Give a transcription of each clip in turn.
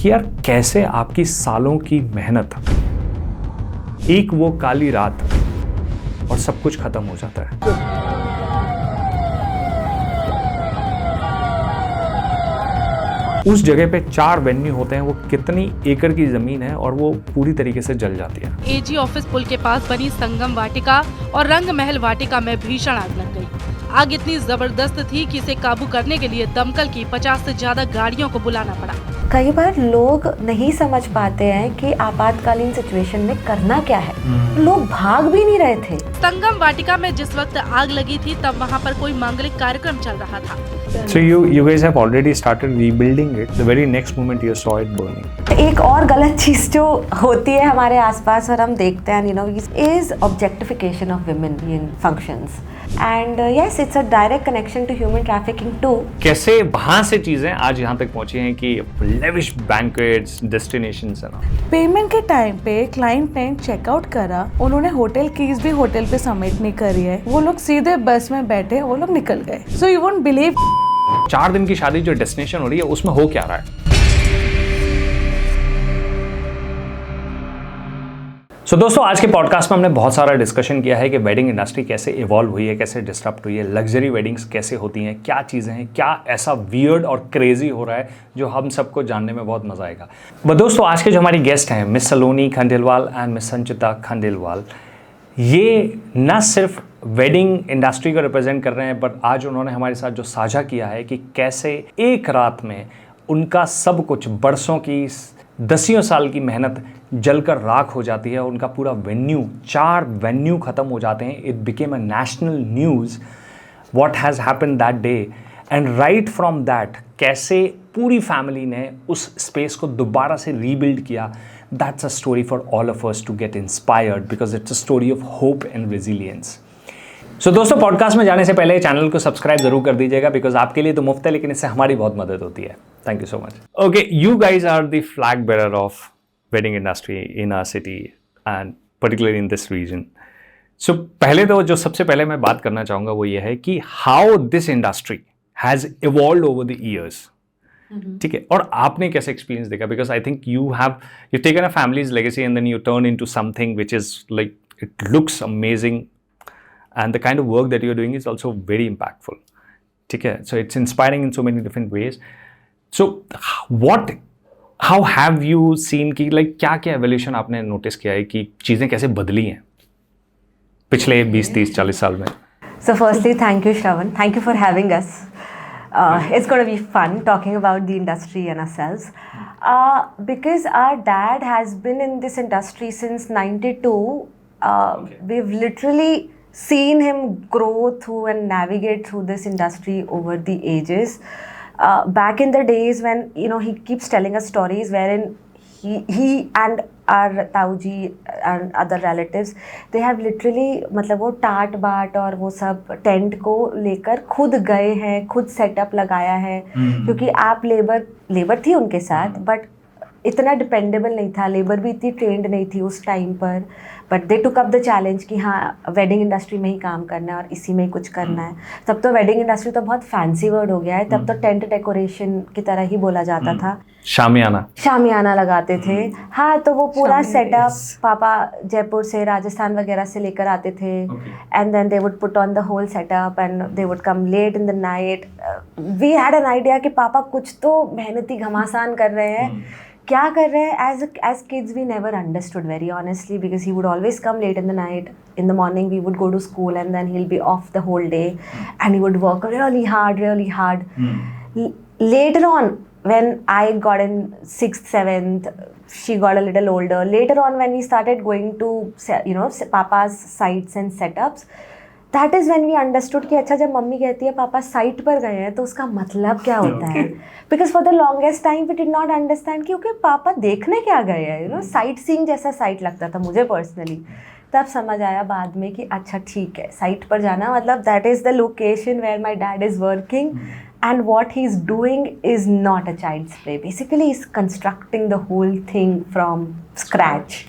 कि यार कैसे आपकी सालों की मेहनत एक वो काली रात और सब कुछ खत्म हो जाता है। उस जगह पे 4 वेन्यू होते हैं, वो कितनी एकड़ की जमीन है और वो पूरी तरीके से जल जाती है। एजी ऑफिस पुल के पास बनी संगम वाटिका और रंग महल वाटिका में भीषण आग लग गई। आग इतनी जबरदस्त थी कि इसे काबू करने के लिए दमकल की 50 से ज्यादा गाड़ियों को बुलाना पड़ा। कई बार लोग नहीं समझ पाते हैं कि आपातकालीन सिचुएशन में करना क्या है। लोग भाग भी नहीं रहे थे। संगम वाटिका में जिस वक्त आग लगी थी तब वहाँ पर कोई मांगलिक कार्यक्रम चल रहा था। So you guys have already started rebuilding it. The very next moment you saw it burning. एक और गलत चीज जो होती है हमारे आसपास और हम देखते हैं, you know, is objectification of women in functions. And yes, it's a direct connection to human trafficking too. कैसे वहाँ से चीजें आज यहाँ तक पहुँची हैं कि lavish banquets, destinations and all. Payment के टाइम पे क्लाइंट ने चेकआउट करा, उन्होंने होटल कीज भी होटल पे सबमिट नहीं करी है, वो लोग सीधे बस में बैठे, वो लोग निकल गए। So you won't believe 4 दिन की शादी जो डेस्टिनेशन हो रही है उसमें हो क्या रहा है। सो दोस्तों, आज के पॉडकास्ट में हमने बहुत सारा डिस्कशन किया है कि वेडिंग इंडस्ट्री कैसे इवॉल्व हुई है, कैसे डिस्टर्ब हुई है, लग्जरी वेडिंग्स कैसे होती हैं, क्या चीज़ें हैं, क्या ऐसा वियर्ड और क्रेजी हो रहा है जो हम सबको जानने में बहुत मज़ा आएगा। बट दोस्तों, आज के जो हमारी गेस्ट हैं miss Saloni Khandelwal and miss Sanchita Khandelwal, ये न सिर्फ वेडिंग इंडस्ट्री को रिप्रेजेंट कर रहे हैं, बट आज उन्होंने हमारे साथ जो साझा किया है कि कैसे एक रात में उनका सब कुछ, बरसों की, दसियों साल की मेहनत जलकर राख हो जाती है। उनका पूरा वेन्यू, 4 वेन्यू ख़त्म हो जाते हैं। It became a national news what has happen that day and right from that कैसे पूरी फैमिली ने उस स्पेस को दोबारा से रीबिल्ड किया। That's a story for all of us to get inspired because it's a story of hope and resilience. So दोस्तों, podcast में जाने से पहले चैनल को सब्सक्राइब जरूर कर दीजिएगा बिकॉज आपके लिए तो मुफ्त है, लेकिन इससे हमारी बहुत मदद होती है। Thank you so much. Okay, you guys are the flag bearer of wedding industry in our city and particularly in this region. So पहले तो जो सबसे पहले मैं बात करना चाहूँगा वो ये है कि how this industry has evolved over the years. ठीक है, और आपने कैसे एक्सपीरियंस देखा? Because I think you taken a family's legacy and then you turn into something which is like it looks amazing and the kind of work that you're doing is also very impactful. ठीक है, so it's inspiring in so many different ways. So how have you seen कि like क्या evolution आपने notice किया है कि चीज़ें कैसे बदली हैं पिछले 20, 30, 40 साल में? So firstly, thank you, Shravan. Thank you for having us. It's going to be fun talking about the industry and ourselves. Because our dad has been in this industry since 92. We've literally seen him grow through and navigate through this industry over the ages. Back in the days when, you know, he keeps telling us stories wherein he and our Tauji and other relatives, they have literally मतलब वो टाट बाट और वो सब tent को लेकर खुद गए हैं, खुद सेटअप लगाया है। क्योंकि आप लेबर थी उनके साथ, बट इतना डिपेंडेबल नहीं था, लेबर भी इतनी ट्रेंड नहीं थी उस टाइम पर। But they took up the challenge कि हाँ, वेडिंग इंडस्ट्री में ही काम करना है और इसी में ही कुछ करना है। तब तो वेडिंग इंडस्ट्री तो बहुत फैंसी वर्ड हो गया है, तब तो टेंट डेकोरेशन की तरह ही बोला जाता था। शामियाना लगाते थे। हाँ, तो वो पूरा सेटअप पापा जयपुर से, राजस्थान वगैरह से लेकर आते थे and then they would put on the whole setup and they would come late in the night. We had an idea कि पापा कुछ तो मेहनती घमासान कर रहे हैं, क्या कर रहे हैं। as kids we never understood very honestly because he would always come late in the night. In the morning we would go to school and then he'll be off the whole day and he would work really hard. Later on when I got in 6th 7th, she got a little older. Later on when we started going to, you know, papa's sites and setups, that is when we understood कि अच्छा, जब mummy कहती है पापा site पर गए हैं तो उसका मतलब क्या होता है। Because for the longest time we did not understand कि ओके पापा देखने क्या गए हैं, यू नो, साइट सीइंग जैसा साइट लगता था मुझे पर्सनली। तब समझ आया बाद में कि अच्छा ठीक है, साइट पर जाना मतलब that is the location where my dad is working and what he is doing is not a child's play. Basically is constructing the whole thing from scratch.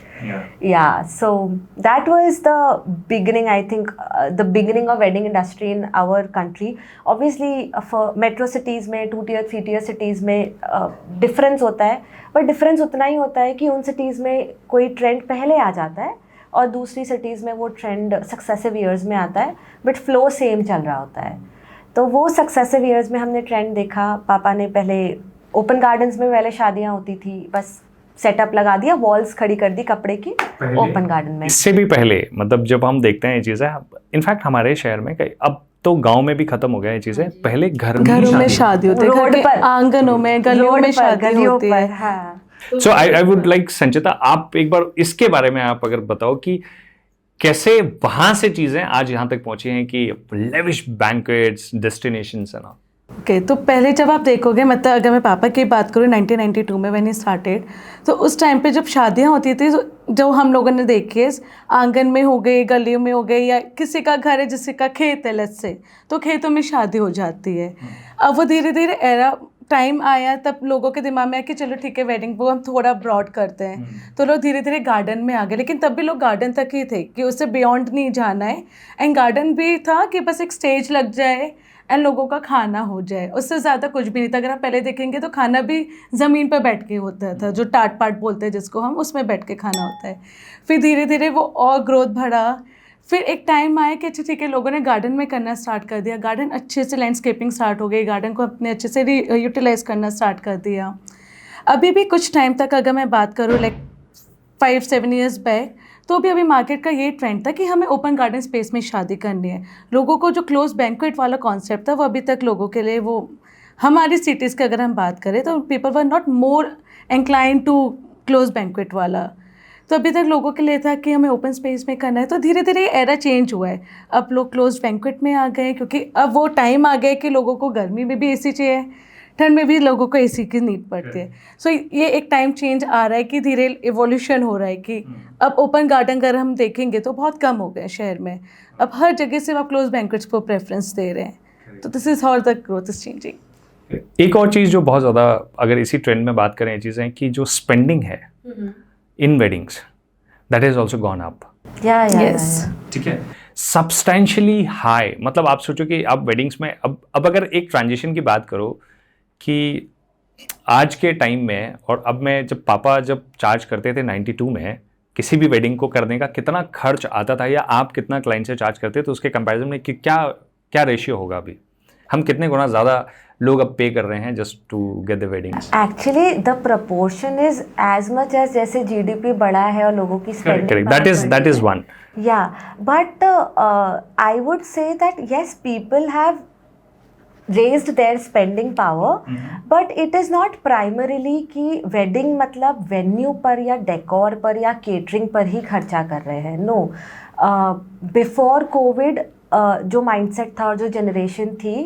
Yeah, so that was the beginning, I think, the beginning of wedding industry in our country. Obviously, for metro cities में 2 tier 3 tier cities में difference होता है, but difference उतना ही होता है कि उन cities में कोई trend पहले आ जाता है और दूसरी cities में वो trend successive years में आता है, but flow same चल रहा होता है. तो वो successive years में हमने trend देखा. पापा ने पहले open gardens में पहले शादियाँ होती थी, बस सेटअप लगा दिया, वॉल्स खड़ी कर दी कपड़े की ओपन गार्डन में. इससे भी पहले मतलब जब हम देखते हैं ये चीज़ें, इनफैक्ट हमारे शहर में अब तो गांव में भी खत्म हो गया ये चीज़ें. पहले घरों में शादी होती है, रोड पर, आंगनों में, गलियों में शादी होती है. हाँ. सो आई वुड लाइक संचिता, आप एक बार इसके बारे में आप अगर बताओ कि कैसे वहां से चीजें आज यहाँ तक पहुंची हैं कि lavish banquets, destinations and all. Okay, तो पहले जब आप देखोगे, मतलब अगर मैं पापा की बात करूँ 1992 में व्हेन ही स्टार्टेड, तो उस टाइम पे जब शादियाँ होती थी, जो हम लोगों ने देखी है आंगन में हो गई, गलियों में हो गई, या किसी का घर है, किसी का खेत है लेट्स से, तो खेतों में शादी हो जाती है. अब वो धीरे धीरे एरा टाइम आया, तब लोगों के दिमाग में आया कि चलो ठीक है वेडिंग को हम थोड़ा ब्रॉड करते हैं, तो लोग धीरे धीरे गार्डन में आ गए. लेकिन तब भी लोग गार्डन तक ही थे कि उससे बियॉन्ड नहीं जाना है. एंड गार्डन भी था कि बस एक स्टेज लग जाए एंड लोगों का खाना हो जाए, उससे ज़्यादा कुछ भी नहीं था. अगर आप पहले देखेंगे तो खाना भी ज़मीन पर बैठ के होता था, जो टाट पाट बोलते हैं जिसको हम, उसमें बैठ के खाना होता है. फिर धीरे धीरे वो और ग्रोथ बढ़ा. फिर एक टाइम आया कि अच्छा ठीक है, लोगों ने गार्डन में करना स्टार्ट कर दिया. गार्डन अच्छे से लैंडस्केपिंग स्टार्ट हो गई, गार्डन को अपने अच्छे से यूटिलाइज़ करना स्टार्ट कर दिया. अभी भी कुछ टाइम तक अगर मैं बात करूँ लाइक 5-7 ईयर्स बैक, तो भी अभी मार्केट का ये ट्रेंड था कि हमें ओपन गार्डन स्पेस में शादी करनी है. लोगों को जो क्लोज बैंक्वेट वाला कॉन्सेप्ट था, वो अभी तक लोगों के लिए, वो हमारी सिटीज़ की अगर हम बात करें तो people were not more incline to close banquet वाला. तो अभी तक लोगों के लिए था कि हमें ओपन स्पेस में करना है. तो धीरे धीरे एरा चेंज हुआ है, अब लोग क्लोज बैंक्वेट में आ गए, क्योंकि अब वो टाइम आ गया कि लोगों को गर्मी में भी एसी चाहिए, ठंड में भी लोगों को एसी की नीड पड़ती है. सो ये एक टाइम चेंज आ रहा है कि धीरे इवोल्यूशन हो रहा है कि अब ओपन गार्डन अगर हम देखेंगे तो बहुत कम हो गए शहर में. अब हर जगह से आप क्लोज बैंक्वेट्स को प्रेफरेंस दे रहे हैं. तो this is how the growth is changing. एक और चीज़ जो बहुत ज़्यादा, अगर इसी ट्रेंड में बात करें, चीज़ें कि जो स्पेंडिंग है in weddings, that is also gone up. ठीक है, सब्सटेंशियली हाई. मतलब आप सोचो कि आप वेडिंग्स में अब अगर एक ट्रांजिशन की बात करो कि आज के टाइम में और अब में, जब पापा जब चार्ज करते थे 92 में किसी भी वेडिंग को करने का कितना खर्च आता था, या आप कितना क्लाइंट से चार्ज करते, तो उसके कंपैरिजन में कि क्या रेशियो होगा अभी, हम कितने गुना ज़्यादा लोग अब पे कर रहे हैं just to get the weddings. Actually the proportion is as much as जैसे जीडीपी बढ़ा है और लोगों की spending. That is one. Yeah, but I would say that yes, people have raised their spending power, but it is not primarily कि wedding मतलब venue पर या decor पर या catering पर ही खर्चा कर रहे हैं. No, before COVID जो mindset था और जो generation थी,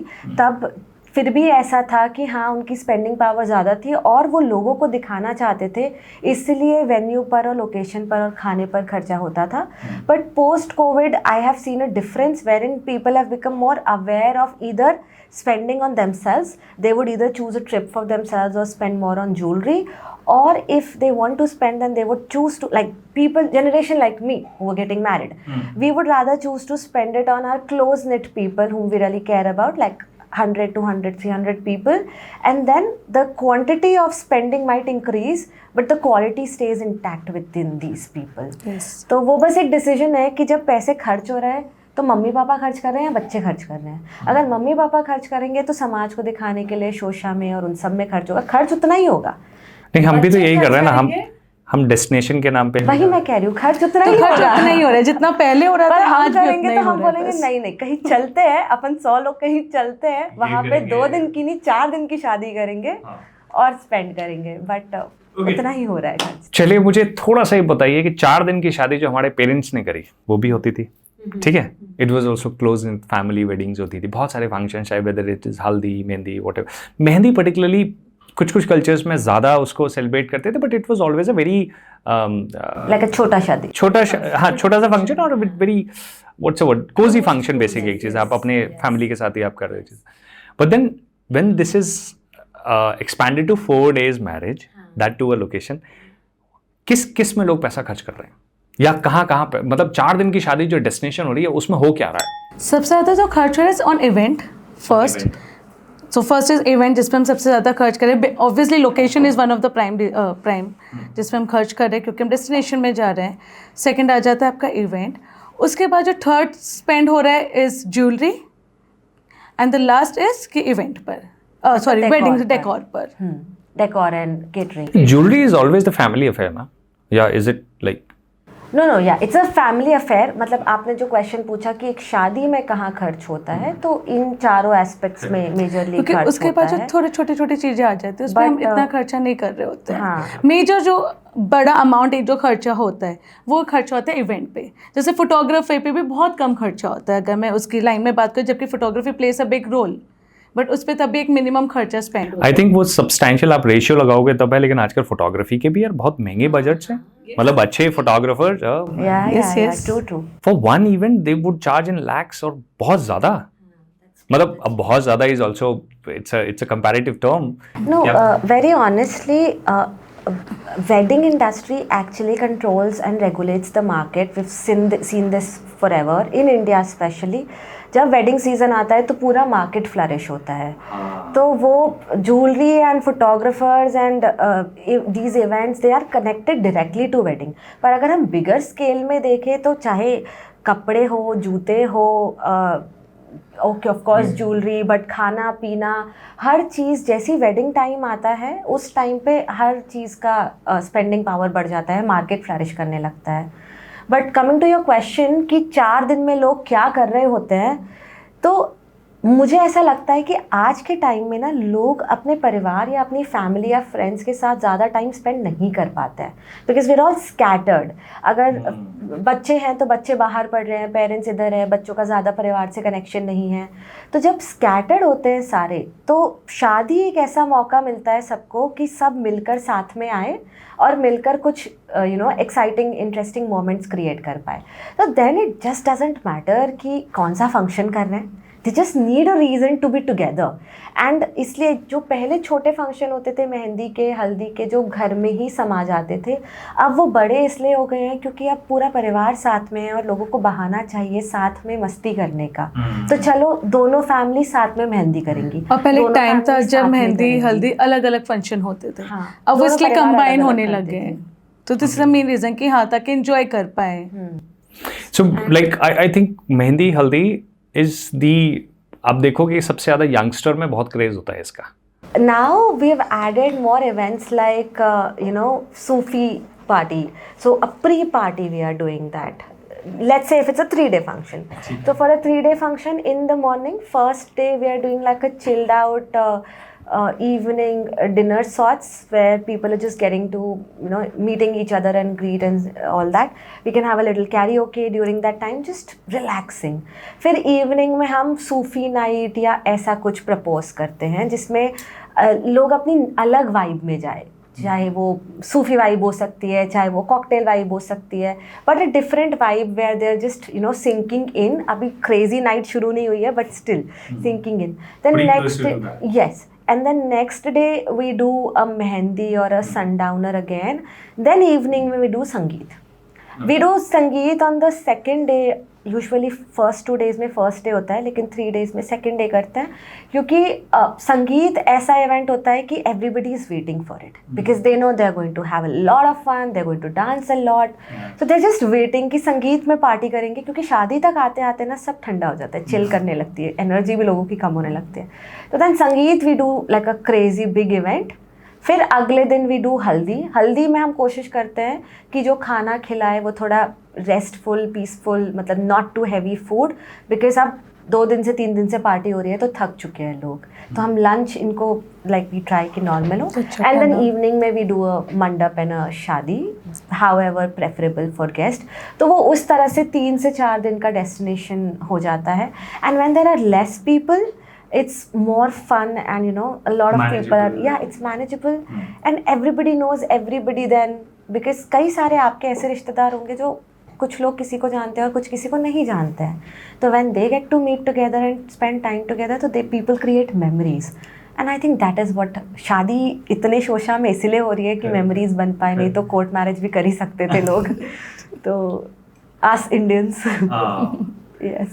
तब फिर भी ऐसा था कि हाँ, उनकी स्पेंडिंग पावर ज़्यादा थी और वो लोगों को दिखाना चाहते थे, इसलिए वेन्यू पर और लोकेशन पर और खाने पर खर्चा होता था. But post COVID I have seen a difference where in people have become more aware of either spending on themselves. They would either choose a trip for themselves or spend more on jewelry, or if they want to spend, then they would choose to, like people generation like me who are getting married, we would rather choose to spend it on our close knit people whom we really care about, like 100, 200, 300 people, and then the quantity of spending might increase but the quality stays intact within these people. Yes. तो वो बस एक decision है कि जब पैसे खर्च हो रहे हैं तो मम्मी पापा खर्च कर रहे हैं या बच्चे खर्च कर रहे हैं. अगर मम्मी पापा खर्च करेंगे तो समाज को दिखाने के लिए शोशा में और उन सब में खर्च होगा, खर्च उतना ही होगा. नहीं, हम भी तो यही कर रहे हैं ना, हम डेस्टिनेशन के नाम पे. वही मैं कह रही हूँ, खर्च उतना ही होगा. खर्च उतना ही हो रहा है जितना पहले हो रहा था. आज करेंगे तो हम बोलेंगे नहीं नहीं, कहीं चलते हैं अपन, 100 लोग कहीं चलते हैं, वहाँ पे 2 दिन की नहीं 4 दिन की शादी करेंगे और स्पेंड करेंगे, बट उतना ही हो रहा है खर्च. चलिए, मुझे थोड़ा सा ये बताइए कि 4 दिन की शादी जो हमारे पेरेंट्स ने करी वो भी होती थी, ठीक है, it was also close in family weddings होती थी, बहुत सारे फंक्शन, चाहे weather it is haldi, mehndi, whatever. Mehndi particularly कुछ कल्चर्स में ज़्यादा उसको सेलिब्रेट करते थे, but it was always a very like a छोटा शादी, छोटा सा फंक्शन और very what's a word, cosy function basically. एक चीज़ आप अपने फैमिली के साथ ही आप कर रहे चीज़. But then when this is expanded to 4 days marriage, that to a location, किस किस में लोग पैसा खर्च कर रहे हैं, या कहाँ कहाँ पे, मतलब 4 दिन की शादी जो डेस्टिनेशन हो रही है उसमें हो क्या रहा है? सबसे ज़्यादा जो खर्च हो रहा है on event first. So first is event जिस पे हम सबसे ज़्यादा खर्च करें। Obviously location is one of the prime जिस पे हम खर्च कर रहे हैं क्योंकि हम डेस्टिनेशन में जा रहे हैं। सेकंड आ जाता है आपका इवेंट। उसके बाद जो थर्ड स्पेंड हो रहा है is jewellery and the last is कि इवेंट पर सॉरी वेडिंग डेकोर पर। Decor and catering. Jewellery is always the family affair ना, या इज इट लाइक? नो या इट्स अ फैमिली अफेयर। मतलब आपने जो क्वेश्चन पूछा कि एक शादी में कहाँ खर्च होता है, तो इन चारों एस्पेक्ट्स में मेजरली क्योंकि खर्च उसके होता बाद जो है। थोड़ी छोटी छोटी चीज़ें आ जाती है उसमें हम But, इतना खर्चा नहीं कर रहे होते हैं। हाँ। मेजर जो बड़ा अमाउंट एक जो खर्चा होता है वो खर्चा होता है इवेंट पे। जैसे फोटोग्राफी पे भी बहुत कम खर्चा होता है अगर मैं उसकी लाइन में बात करूँ, जबकि photography plays a big role, but उस पर तभी एक मिनिमम खर्चा स्पेंड होता है। आई थिंक वो सब्सटैंशियल आप रेशियो लगाओगे तब है, लेकिन आजकल फोटोग्राफी के भी यार बहुत महंगे बजट्स हैं। मतलब अच्छे photographer Yes. True. For one event they would charge in lakhs, और बहुत ज्यादा, मतलब अब बहुत ज्यादा is also it's a comparative term. No, very honestly, wedding industry actually controls and regulates the market. We've seen this forever in India especially. जब wedding season आता है तो पूरा मार्केट फ्लरिश होता है। तो वो jewellery and photographers and these events they are connected directly to wedding. पर अगर हम बिगर स्केल में देखें तो चाहे कपड़े हो, जूते हो, okay of course jewellery, but खाना पीना हर चीज़, जैसी वेडिंग टाइम आता है उस टाइम पे हर चीज़ का स्पेंडिंग पावर बढ़ जाता है, मार्केट फ्लरिश करने लगता है। But coming to your question कि 4 दिन में लोग क्या कर रहे होते हैं, तो मुझे ऐसा लगता है कि आज के टाइम में ना लोग अपने परिवार या अपनी फैमिली या फ्रेंड्स के साथ ज़्यादा टाइम स्पेंड नहीं कर पाते हैं, because we are all scattered. अगर बच्चे हैं तो बच्चे बाहर पढ़ रहे हैं, पेरेंट्स इधर है, बच्चों का ज़्यादा परिवार से कनेक्शन नहीं है। तो जब स्कैटर्ड होते हैं सारे, तो शादी एक ऐसा मौका मिलता है सबको कि सब मिलकर साथ में आए और मिलकर कुछ एक्साइटिंग इंटरेस्टिंग मोमेंट्स क्रिएट कर पाए। तो then it just doesn't matter कि कौन सा फंक्शन कर रहे हैं, they just need a reason to be together. And इसलिए जो पहले छोटे फंक्शन होते थे मेहंदी के, हल्दी के, जो घर में ही समा जाते थे, अब वो बड़े इसलिए हो गए हैं क्योंकि अब पूरा परिवार साथ में है और लोगों को बहाना चाहिए साथ में मस्ती करने का। तो चलो दोनों फैमिली साथ में मेहंदी करेंगी। और पहले दोनों टाइम था family जब साथ में मेहंदी करेंगी। हल्दी अलग अलग फंक्शन होते थे। हाँ, अब वो दोनों इसलिए परिवार कंबाइन अलग-अलग होने करते लग गए थे। हैं। तो this is the main reason कि हाँ, ताकि एंजॉय कर पाए। So like I think mehndi haldi is दी, आप देखोगे सबसे ज़्यादा यंगस्टर में बहुत क्रेज होता है इसका। Now we have added more events like Sufi party. So a pre-party we are doing that. Let's say if it's a 3-day function. So for a 3-day function, in the morning, first day we are doing like a chilled out evening dinner sorts where people are just getting to meeting each other and greet and all that. We can have a little karaoke during that time, just relaxing. फिर evening में हम सूफी night या ऐसा कुछ propose करते हैं जिसमें लोग अपनी अलग वाइब में जाए, चाहे वो सूफी वाइब हो सकती है, चाहे वो कॉकटेल वाइब हो सकती है, but a different vibe where they are just sinking in. अभी क्रेजी नाइट शुरू नहीं हुई है but still sinking in. Then next yes, and then next day we do a mehendi or a sundowner again. Then evening we do sangeet. We do संगीत on the second day. Usually first 2 days में first day होता है, लेकिन 3 days में second day करते हैं, क्योंकि संगीत ऐसा इवेंट होता है कि everybody is waiting for it, because they know they are going to have a lot of fun, they are going to dance a lot, so they are just waiting कि संगीत में पार्टी करेंगे, क्योंकि शादी तक आते आते ना सब ठंडा हो जाता है, चिल करने लगती है, एनर्जी भी लोगों की कम होने लगती है। तो then sangeet we do like a crazy big event. फिर अगले दिन वी डू हल्दी। हल्दी में हम कोशिश करते हैं कि जो खाना खिलाए वो थोड़ा रेस्टफुल, पीसफुल, मतलब not too heavy food, because अब 2 दिन से 3 दिन से पार्टी हो रही है तो थक चुके हैं लोग, तो हम लंच इनको लाइक वी ट्राई कि नॉर्मल हो। एंड देन इवनिंग में वी डू अ मंडप एंड अ शादी, how ever preferable for guest. तो वो उस तरह से 3 से 4 दिन का डेस्टिनेशन हो जाता है। And when there are less people, it's more fun and a lot of people are, it's manageable and everybody knows everybody then, because कई सारे आपके ऐसे रिश्तेदार होंगे जो कुछ लोग किसी को जानते हैं और कुछ किसी को नहीं जानते हैं, तो when they get to meet together and spend time together, तो they people create memories and I think that is what, शादी इतने शोशा में इसीलिए हो रही है कि मेमोरीज बन पाए, नहीं तो कोर्ट मैरिज भी कर ही सकते थे लोग. तो us Indians. Yes.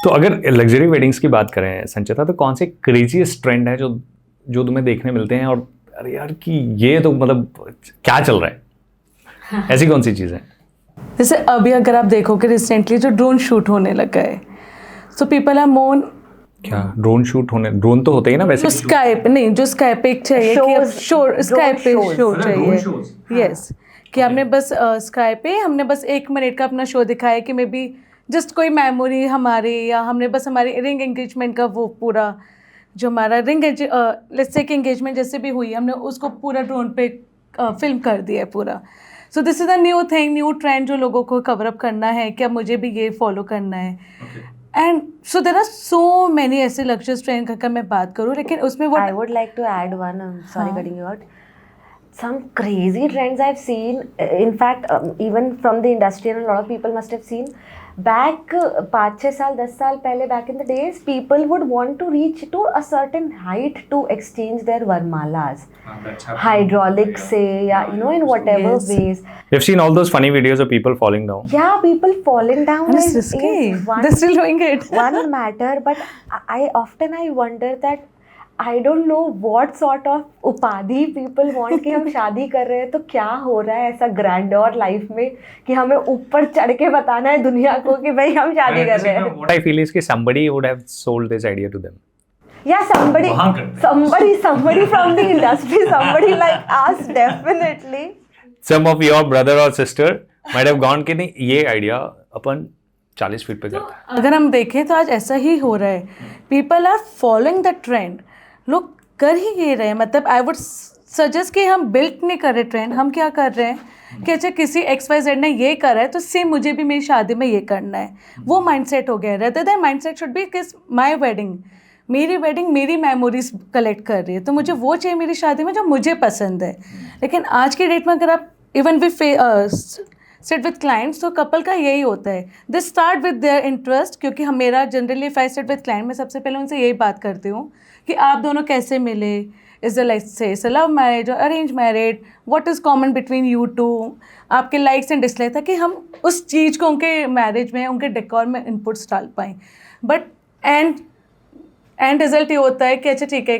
तो अगर लग्जरी वेडिंग्स की बात करें संचिता, तो कौन से क्रेजीएस्ट ट्रेंड है जो तुम्हें देखने मिलते हैं और अरे यार कि ये तो मतलब क्या चल रहा है, ऐसी कौन सी चीज़ है? जैसे अभी अगर आप देखोगे रिसेंटली जो ड्रोन शूट होने लगा है, सो पीपल आर मोर, क्या ड्रोन शूट होने, ड्रोन तो होते ही ना वैसे जो स्काई पे नहीं, जो स्काई पे एक चाहिए कि अब स्काई पे शो चाहिए. यस, कि हमने बस स्काई पे हमने बस 1 मिनट का अपना शो दिखाया कि मे बी जस्ट कोई मेमोरी हमारी, या हमने बस हमारी रिंग एंगेजमेंट का वो पूरा जो हमारा रिंग लेट्स से कि एंगेजमेंट जैसे भी हुई हमने उसको पूरा ड्रोन पे फिल्म कर दिया है पूरा. सो this is a new thing, new trend जो लोगों को कवर अप करना है कि अब मुझे भी ये फॉलो करना है. And so there are so many ऐसे लग्जरियस ट्रेंड का मैं बात करूँ, लेकिन उसमें वो I would like to add one. I'm sorry cutting you out. Some crazy trends I've seen. In fact, even from the industry, and a lot of people must have seen. Back 5-6 साल 10 साल पहले, back in the days, people would want to reach to a certain height to exchange their varmalas. Hydraulic say, या you know, in whatever Yes. ways. We've seen all those funny videos of people falling down. Yeah, people falling down it's is risky. one They're still doing it. one matter, but I wonder that I don't know what sort of उपाधि people want कि हम शादी कर रहे हैं, तो क्या हो रहा है ऐसा ग्रैंडोर लाइफ में कि हमें ऊपर चढ़ के बताना है दुनिया को कि भाई हम शादी कर रहे हैं. What I feel is कि somebody would have sold this idea to them. Yeah, somebody from the industry, somebody like us, definitely. Some of your brother or sister might have gone कि नहीं ये आइडिया अपन 40 feet पे करता है. अगर हम देखें तो आज ऐसा ही हो रहा है. People are following the trend, लोग कर ही ये रहे हैं. मतलब आई वुड सजेस्ट कि हम बिल्ट नहीं कर रहे ट्रेंड, हम क्या कर रहे हैं कि अच्छा किसी XYZ ने ये करा है तो सेम मुझे भी मेरी शादी में ये करना है. वो माइंडसेट हो गया है. Rather than mindset should be किस माय वेडिंग, मेरी वेडिंग मेरी मेमोरीज कलेक्ट कर रही है, तो मुझे वो चाहिए मेरी शादी में जो मुझे पसंद है. लेकिन आज के डेट में अगर आप even we sit with clients, तो कपल का यही होता है, they start with their interest. क्योंकि हम मेरा generally if I sit with client, मैं सबसे पहले उनसे यही बात करती हूँ कि आप दोनों कैसे मिले, इज़ लाइक से लव मैरिज और arrange married, what is common between you two, आपके लाइक्स एंड डिसलाइक, ताकि हम उस चीज़ को उनके मैरिज में उनके डेकोर में इनपुट्स डाल पाएँ. बट एंड रिजल्ट ये होता है कि अच्छा ठीक है,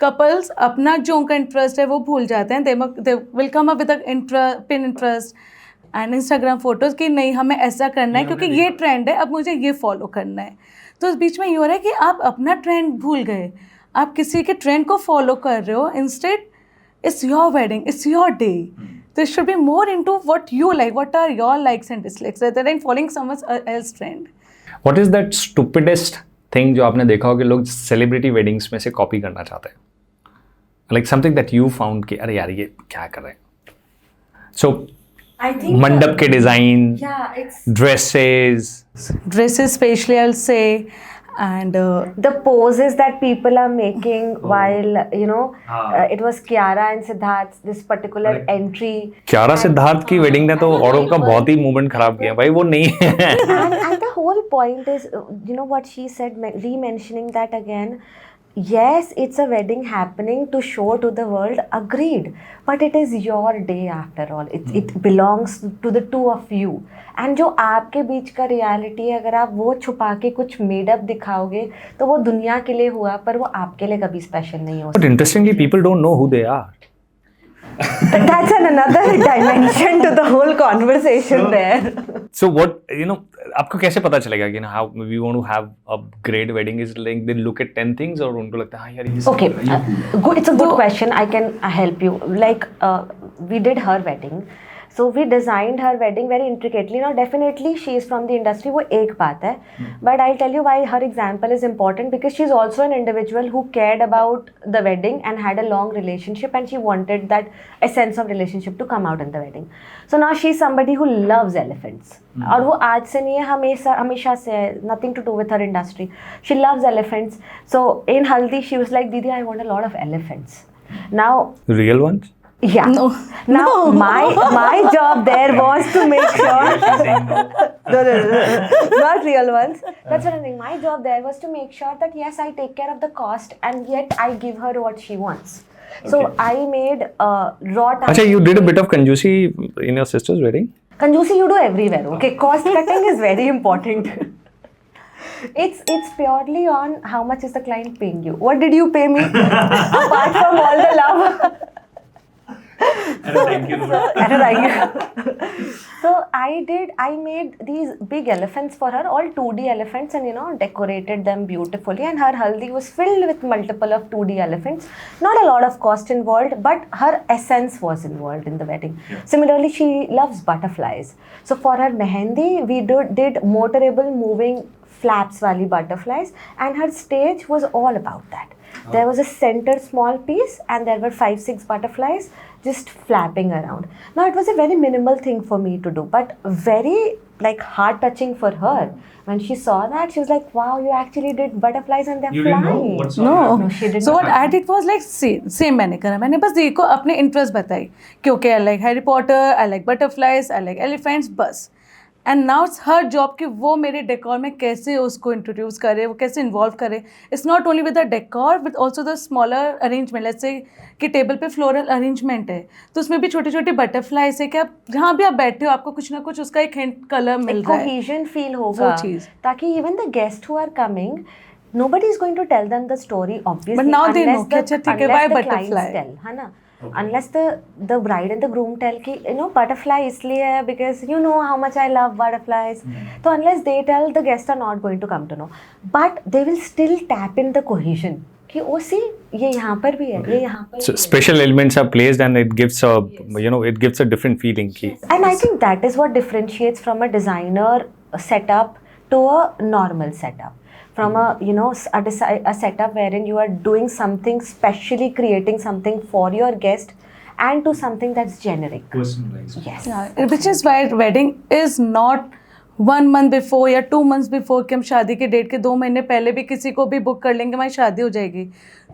कपल्स अपना जो उनका इंटरेस्ट है वो भूल जाते हैं. They will come up with pin interest and Instagram photos कि नहीं हमें ऐसा करना है क्योंकि ये ट्रेंड है, अब मुझे ये फॉलो करना है. तो इस बीच में ये हो रहा है कि आप अपना ट्रेंड भूल गए, आप किसी के ट्रेंड को फॉलो कर रहे हो. Instead it's your wedding, it's your day, तो it should be more into what you like, what are your likes and dislikes, rather than following someone else trend. What is that stupidest thing जो आपने देखा हो कि लोग celebrity weddings में से copy करना चाहते हैं? Like something that you found कि अरे यार ये क्या कर रहे हैं? So I think मंडप के design, yeah, it's Dresses especially I'll say, and the poses that people are making while it was Kiara and Siddharth, this particular entry. क्यारा सिद्धार्थ की वेडिंग ने तो औरों का बहुत ही मूवमेंट खराब किया भाई, वो नहीं है. and the whole point is, what she said, re-mentioning that again. Yes, it's a wedding happening to show to the world, agreed. But it is your day after all. It belongs to the two of you. And जो आपके बीच का reality है, अगर आप वो छुपा के कुछ मेड अप दिखाओगे तो वो दुनिया के लिए हुआ, पर वो आपके लिए कभी स्पेशल नहीं हो. But interestingly, people don't know who they are. That's another dimension to the whole conversation there. So what, आपको कैसे पता चलेगा कि how we want to have a great wedding? Is like they look at 10 things और उनको लगता है हाँ यार ये सब Okay, good. It's a good question. I can help you. Like we did her wedding. So we designed her wedding very intricately. Now definitely she is from the industry, वो एक बात है. But I'll tell you why her example is important, because she's also an individual who cared about the wedding and had a long relationship, and she wanted that essence of relationship to come out in the wedding. So now she's somebody who loves elephants. और वो आज से नहीं है, हमेशा से है. Nothing to do with her industry. She loves elephants. So in Haldi she was like, Didi, I want a lot of elephants. Now real ones? Yeah. No. Now No. my job there was to make sure. No, not real ones. That's what I'm saying. My job there was to make sure that yes, I take care of the cost, and yet I give her what she wants. So I made raw. Acha, you did a bit of kanjusi in your sister's wedding? Kanjusi you do everywhere. Okay, cost cutting is very important. It's purely on how much is the client paying you. What did you pay me apart from all the love? Thank you. So I made these big elephants for her, all 2D elephants, and decorated them beautifully, and her haldi was filled with multiple of 2D elephants. Not a lot of cost involved, but her essence was involved in the wedding. Yeah. Similarly, she loves butterflies. So for her mehendi, we did motorable moving flaps wali butterflies, and her stage was all about that. There was a center small piece, and there were 5-6 butterflies just flapping around. Now it was a very minimal thing for me to do, but very like heart touching for her. When she saw that, she was like, "Wow, you actually did butterflies and they're flying." No. she didn't. So what I did was like same मैंने करा. मैंने बस देखो अपने interest बताई कि okay, I like Harry Potter, I like butterflies, I like elephants, बस. And now it's her job कि वो मेरे डेकोर में कैसे उसको इंट्रोड्यूस करे, वो कैसे इन्वॉल्व करे. It's not only with the decor with also the smaller arrangement. Let's say कि टेबल पे फ्लोरल अरेंजमेंट है तो उसमें भी छोटे छोटे बटरफ्लाईज है कि आप जहाँ भी आप बैठे हो आपको कुछ ना कुछ उसका एक हिंट कलर मिल रहा है, कोहेजन फील होगा, ताकि even the guest who are coming nobody is going to tell them the story obviously, but now they know कि अच्छा ठीक है why butterfly, है ना. Unless the bride and the groom tell कि butterfly इसलिए है because you know how much I love butterflies. So unless they tell, the guests are not going to come to know. But they will still tap in the cohesion कि ओ सी ये यहाँ पर भी है, ये यहाँ पर. So special elements are placed and it gives a it gives a different feeling. And I think that is what differentiates from a designer setup to a normal setup. From a setup wherein you are doing something specially, creating something for your guest, and to something that's generic, personalized. Yes. Yeah, which is why wedding is not 1 month before या 2 months before कि हम शादी के date के 2 महीने पहले भी किसी को भी बुक कर लेंगे हमारी शादी हो जाएगी.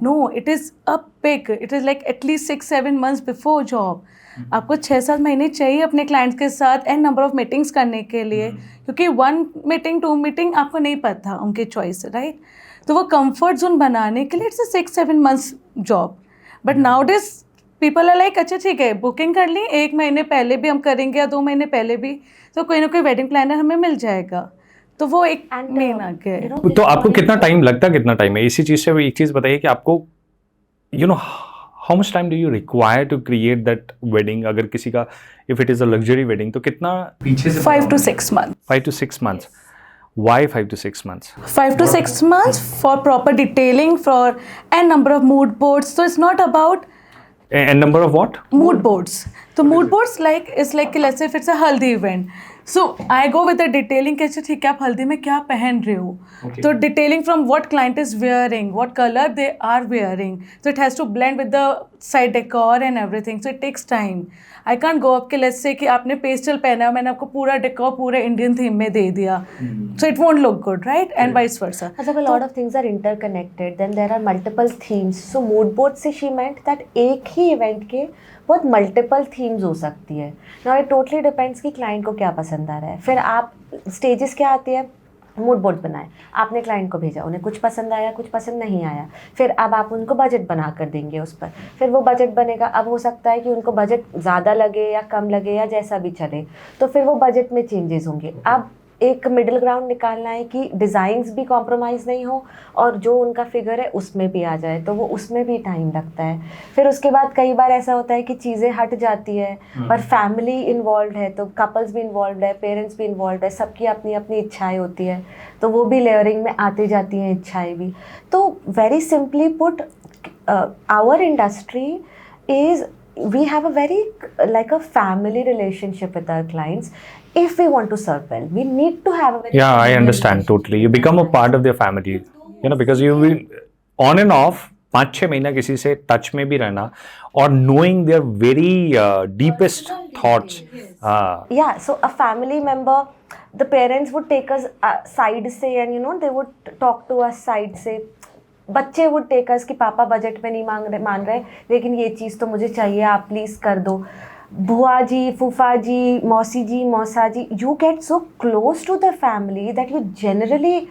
No, it is a big, it is like at least 6-7 months before job. आपको 6-7 महीने चाहिए अपने क्लाइंट्स के साथ एंड नंबर ऑफ मीटिंग्स करने के लिए, क्योंकि 1 मीटिंग 2 मीटिंग आपको नहीं पता उनके चॉइस, राइट. तो वो कंफर्ट जोन बनाने के लिए it's 6-7 months job. But nowadays people are like अच्छा ठीक है बुकिंग कर ली 1 महीने पहले भी हम करेंगे या 2 महीने पहले भी, तो कोई ना कोई वेडिंग प्लानर हमें मिल जाएगा. तो वो एक मेन आ गया. तो आपको कितना टाइम लगता, कितना टाइम है इसी चीज़ से? एक चीज़ बताइए कि आपको how much time do you require to create that wedding? अगर किसी का if it is a luxury wedding तो कितना पीछे से 5 to 6 months. 5 to 6 months. Why 5 to 6 months? 5 to 6 months for proper detailing for and number of mood boards. So it's not about and number of what? Mood boards. So mood boards is like let's say if it's a haldi event. So I go with the detailing कि अच्छा ठीक है आप हल्दी में क्या पहन रहे हो. तो detailing from what client is wearing, what color they are wearing. So it has to blend with the side decor and everything. So it takes time. I can't go up कि let's say कि आपने pastel पहना मैंने आपको पूरा decor पूरे Indian theme में दे दिया. So it won't look good, right? And vice versa. मतलब a lot of things are interconnected. Then there are multiple themes. So mood board से she meant that एक ही event के बहुत मल्टीपल थीम्स हो सकती है. नाउ इट टोटली डिपेंड्स कि client को क्या पसंद आ रहा है. फिर आप स्टेजेस क्या आती है, मूड बोर्ड बनाए, आपने क्लाइंट को भेजा, उन्हें कुछ पसंद आया कुछ पसंद नहीं आया, फिर अब आप उनको बजट बना कर देंगे उस पर, फिर वो बजट बनेगा. अब हो सकता है कि उनको बजट ज़्यादा लगे या कम लगे या जैसा भी चले, तो फिर वो बजट में चेंजेस होंगे. अब एक मिडिल ग्राउंड निकालना है कि डिज़ाइंस भी कॉम्प्रोमाइज़ नहीं हो और जो उनका फिगर है उसमें भी आ जाए, तो वो उसमें भी टाइम लगता है. फिर उसके बाद कई बार ऐसा होता है कि चीज़ें हट जाती है पर फैमिली इन्वॉल्व है, तो कपल्स भी इन्वॉल्व है, पेरेंट्स भी इन्वॉल्व है, सबकी अपनी अपनी इच्छाएं होती है, तो वो भी लेयरिंग में आती जाती हैं इच्छाएं भी. तो very simply put our industry is we have a very like a family relationship with our clients. If we want to serve well, we need to have a very I understand totally. You become a part of their family, because you will on and off 5-6 महीना किसी से touch में भी रहना और knowing their very deepest thoughts. Yeah, so a family member, the parents would take us side से and they would talk to us side से बच्चे वुड टेक अस कि पापा बजट में नहीं मान रहे, लेकिन ये चीज़ तो मुझे चाहिए, आप प्लीज़ कर दो. बुआ जी, फूफा जी, मौसी जी, मौसा जी, you get so close to the family that you generally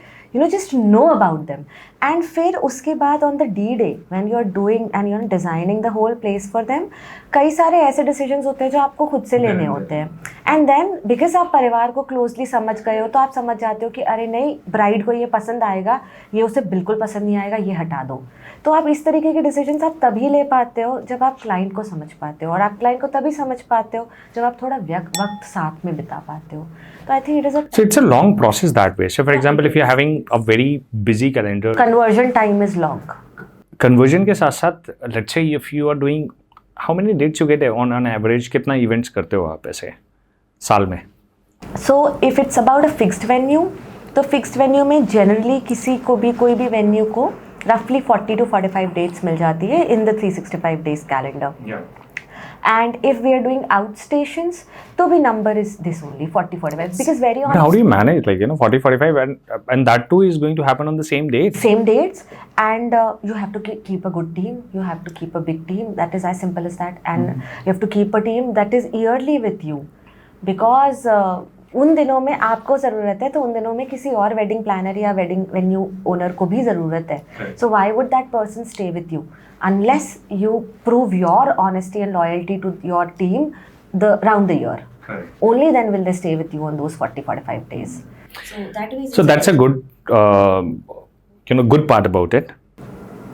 just know about them. And फिर उसके बाद on the D-Day when you're doing and you're designing the whole place for them, कई सारे ऐसे decisions होते हैं जो आपको खुद से लेने होते हैं. And then because आप परिवार को closely समझ गए हो, तो आप समझ जाते हो कि अरे नहीं, ब्राइड को ये पसंद आएगा, ये उसे बिल्कुल पसंद नहीं आएगा, ये हटा दो. तो आप इस तरीके के डिसीजंस आप तभी ले पाते हो जब आप क्लाइंट को समझ पाते हो, और आप क्लाइंट को तभी समझ पाते हो जब आप थोड़ा वक्त साथ में बिता पाते हो. तो I think it is So it's a long process that way. So for example, if you're having a very busy calendar, conversion time is long. conversion के साथ साथ let's say if you are doing, how many dates you get on average, कितना events करते हो आप ऐसे साल में? So if it's about a fixed venue, तो फिक्स्ड वेन्यू में जनरली किसी को भी कोई भी वेन्यू को रफली 40 to 45 डेट्स मिल जाती है in the 365 days calendar. And if we are doing outstations, तो भी number is this only 40-45, because very But how do you manage, like 40-45 and that too is going to happen on the same date? same dates, and you have to keep a good team, you have to keep a big team, that is as simple as that. And you have to keep a team that is yearly with you, because उन दिनों में आपको ज़रूरत है, तो उन दिनों में किसी और वेडिंग प्लानर या वेडिंग वेन्यू ओनर को भी ज़रूरत है. So why would that person stay with you unless you prove your honesty and loyalty to your team round the year. Correct. Only then will they stay with you on those 40-45 days. So that's a good good part about it.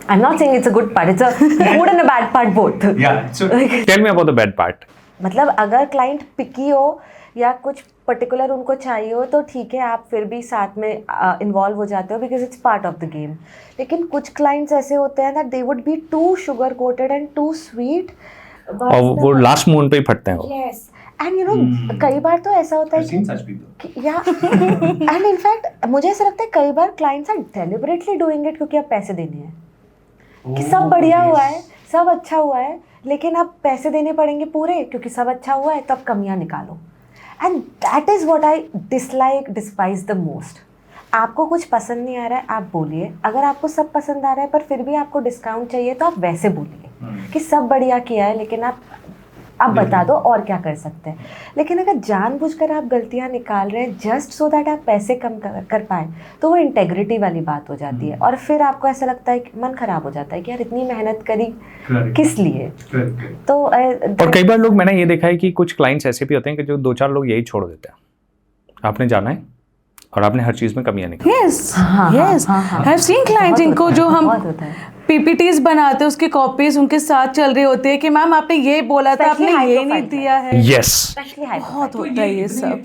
I'm not saying it's a good part, it's a good and a bad part both. Yeah. So tell me about the bad part. मतलब अगर client पिकी हो या कुछ particular उनको चाहिए हो तो ठीक है, आप फिर भी साथ में इन्वॉल्व हो जाते हो, because it's part of the game. लेकिन कुछ क्लाइंट्स ऐसे होते हैं that they would be too sugar coated and too sweet, और वो लास्ट मून पे ही फटते हैं. यस, एंड कई बार तो ऐसा होता है कि या एंड इनफैक्ट मुझे ऐसा लगता है कई बार clients are deliberately doing it क्योंकि अब पैसे देने हैं कि सब बढ़िया हुआ है, सब अच्छा हुआ है, लेकिन अब पैसे देने पड़ेंगे पूरे क्योंकि सब अच्छा हुआ है, तो अब कमियां निकालो. And that is what I despise the most. आपको कुछ पसंद नहीं आ रहा है, आप बोलिए. अगर आपको सब पसंद आ रहा है पर फिर भी आपको डिस्काउंट चाहिए, तो आप वैसे बोलिए कि सब बढ़िया किया है, लेकिन आप बता दो और क्या कर सकते हैं. लेकिन अगर जानबूझकर आप गलतियां निकाल रहे हैं जस्ट सो दैट आप पैसे कम कर पाए, तो वो इंटेग्रिटी वाली बात हो जाती है, और फिर आपको ऐसा लगता है कि मन खराब हो जाता है कि यार इतनी मेहनत करी किस लिए. तो और कई बार लोग, मैंने ये देखा है कि कुछ क्लाइंट्स ऐसे भी होते हैं कि जो 2-4 लोग यही छोड़ देते हैं. आपने जाना है और आपने हर चीज में कमियां निकाली. Yes yes, I have scene client जिनको जो हम पीपीटीज बनाते हैं उसकी कॉपीज उनके साथ चल रही होती है कि मैम आपने ये बोला था, आपने ये नहीं दिया है. यस, बहुत होता है ये सब.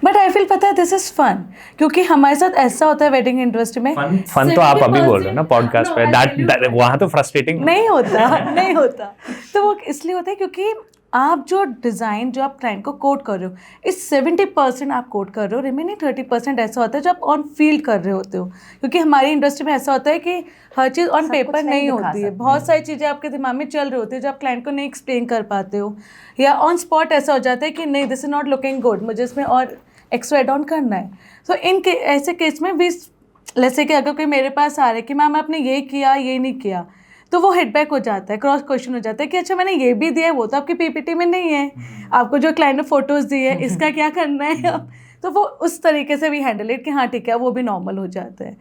बट आई फील पता है दिस इज फन, क्योंकि हमारे साथ ऐसा होता है वेडिंग इंडस्ट्री में. फन तो आप अभी बोल रहे हो ना पॉडकास्ट पे, दैट वहाँ तो फ्रस्ट्रेटिंग नहीं होता. तो वो इसलिए होता है क्योंकि आप जो डिज़ाइन जो आप क्लाइंट को कोड कर रहे हो, इस 70% आप कोड कर रहे हो, रिमेनिंग 30% ऐसा होता है जो आप ऑन फील्ड कर रहे होते हो. क्योंकि हमारी इंडस्ट्री में ऐसा होता है कि हर चीज़ ऑन पेपर नहीं होती है. बहुत सारी चीज़ें आपके दिमाग में चल रही होती है जो आप क्लाइंट को नहीं एक्सप्लेन कर पाते हो, या ऑन स्पॉट ऐसा हो जाता है कि नहीं this is not looking good, मुझे इसमें और एक्स्ट्रा एड ऑन करना है. तो ऐसे केस में भी जैसे कि अगर कोई मेरे पास आ रहा है कि मैम आपने ये किया, ये नहीं किया, तो वो हिटबैक हो जाता है, क्रॉस क्वेश्चन हो जाता है कि अच्छा मैंने ये भी दिया है, वो तो आपकी पीपीटी में नहीं है, आपको जो क्लाइंट ने फोटोज़ दी है इसका क्या करना है. तो वो उस तरीके से भी हैंडल इट कि हाँ ठीक है, वो भी नॉर्मल हो जाता है.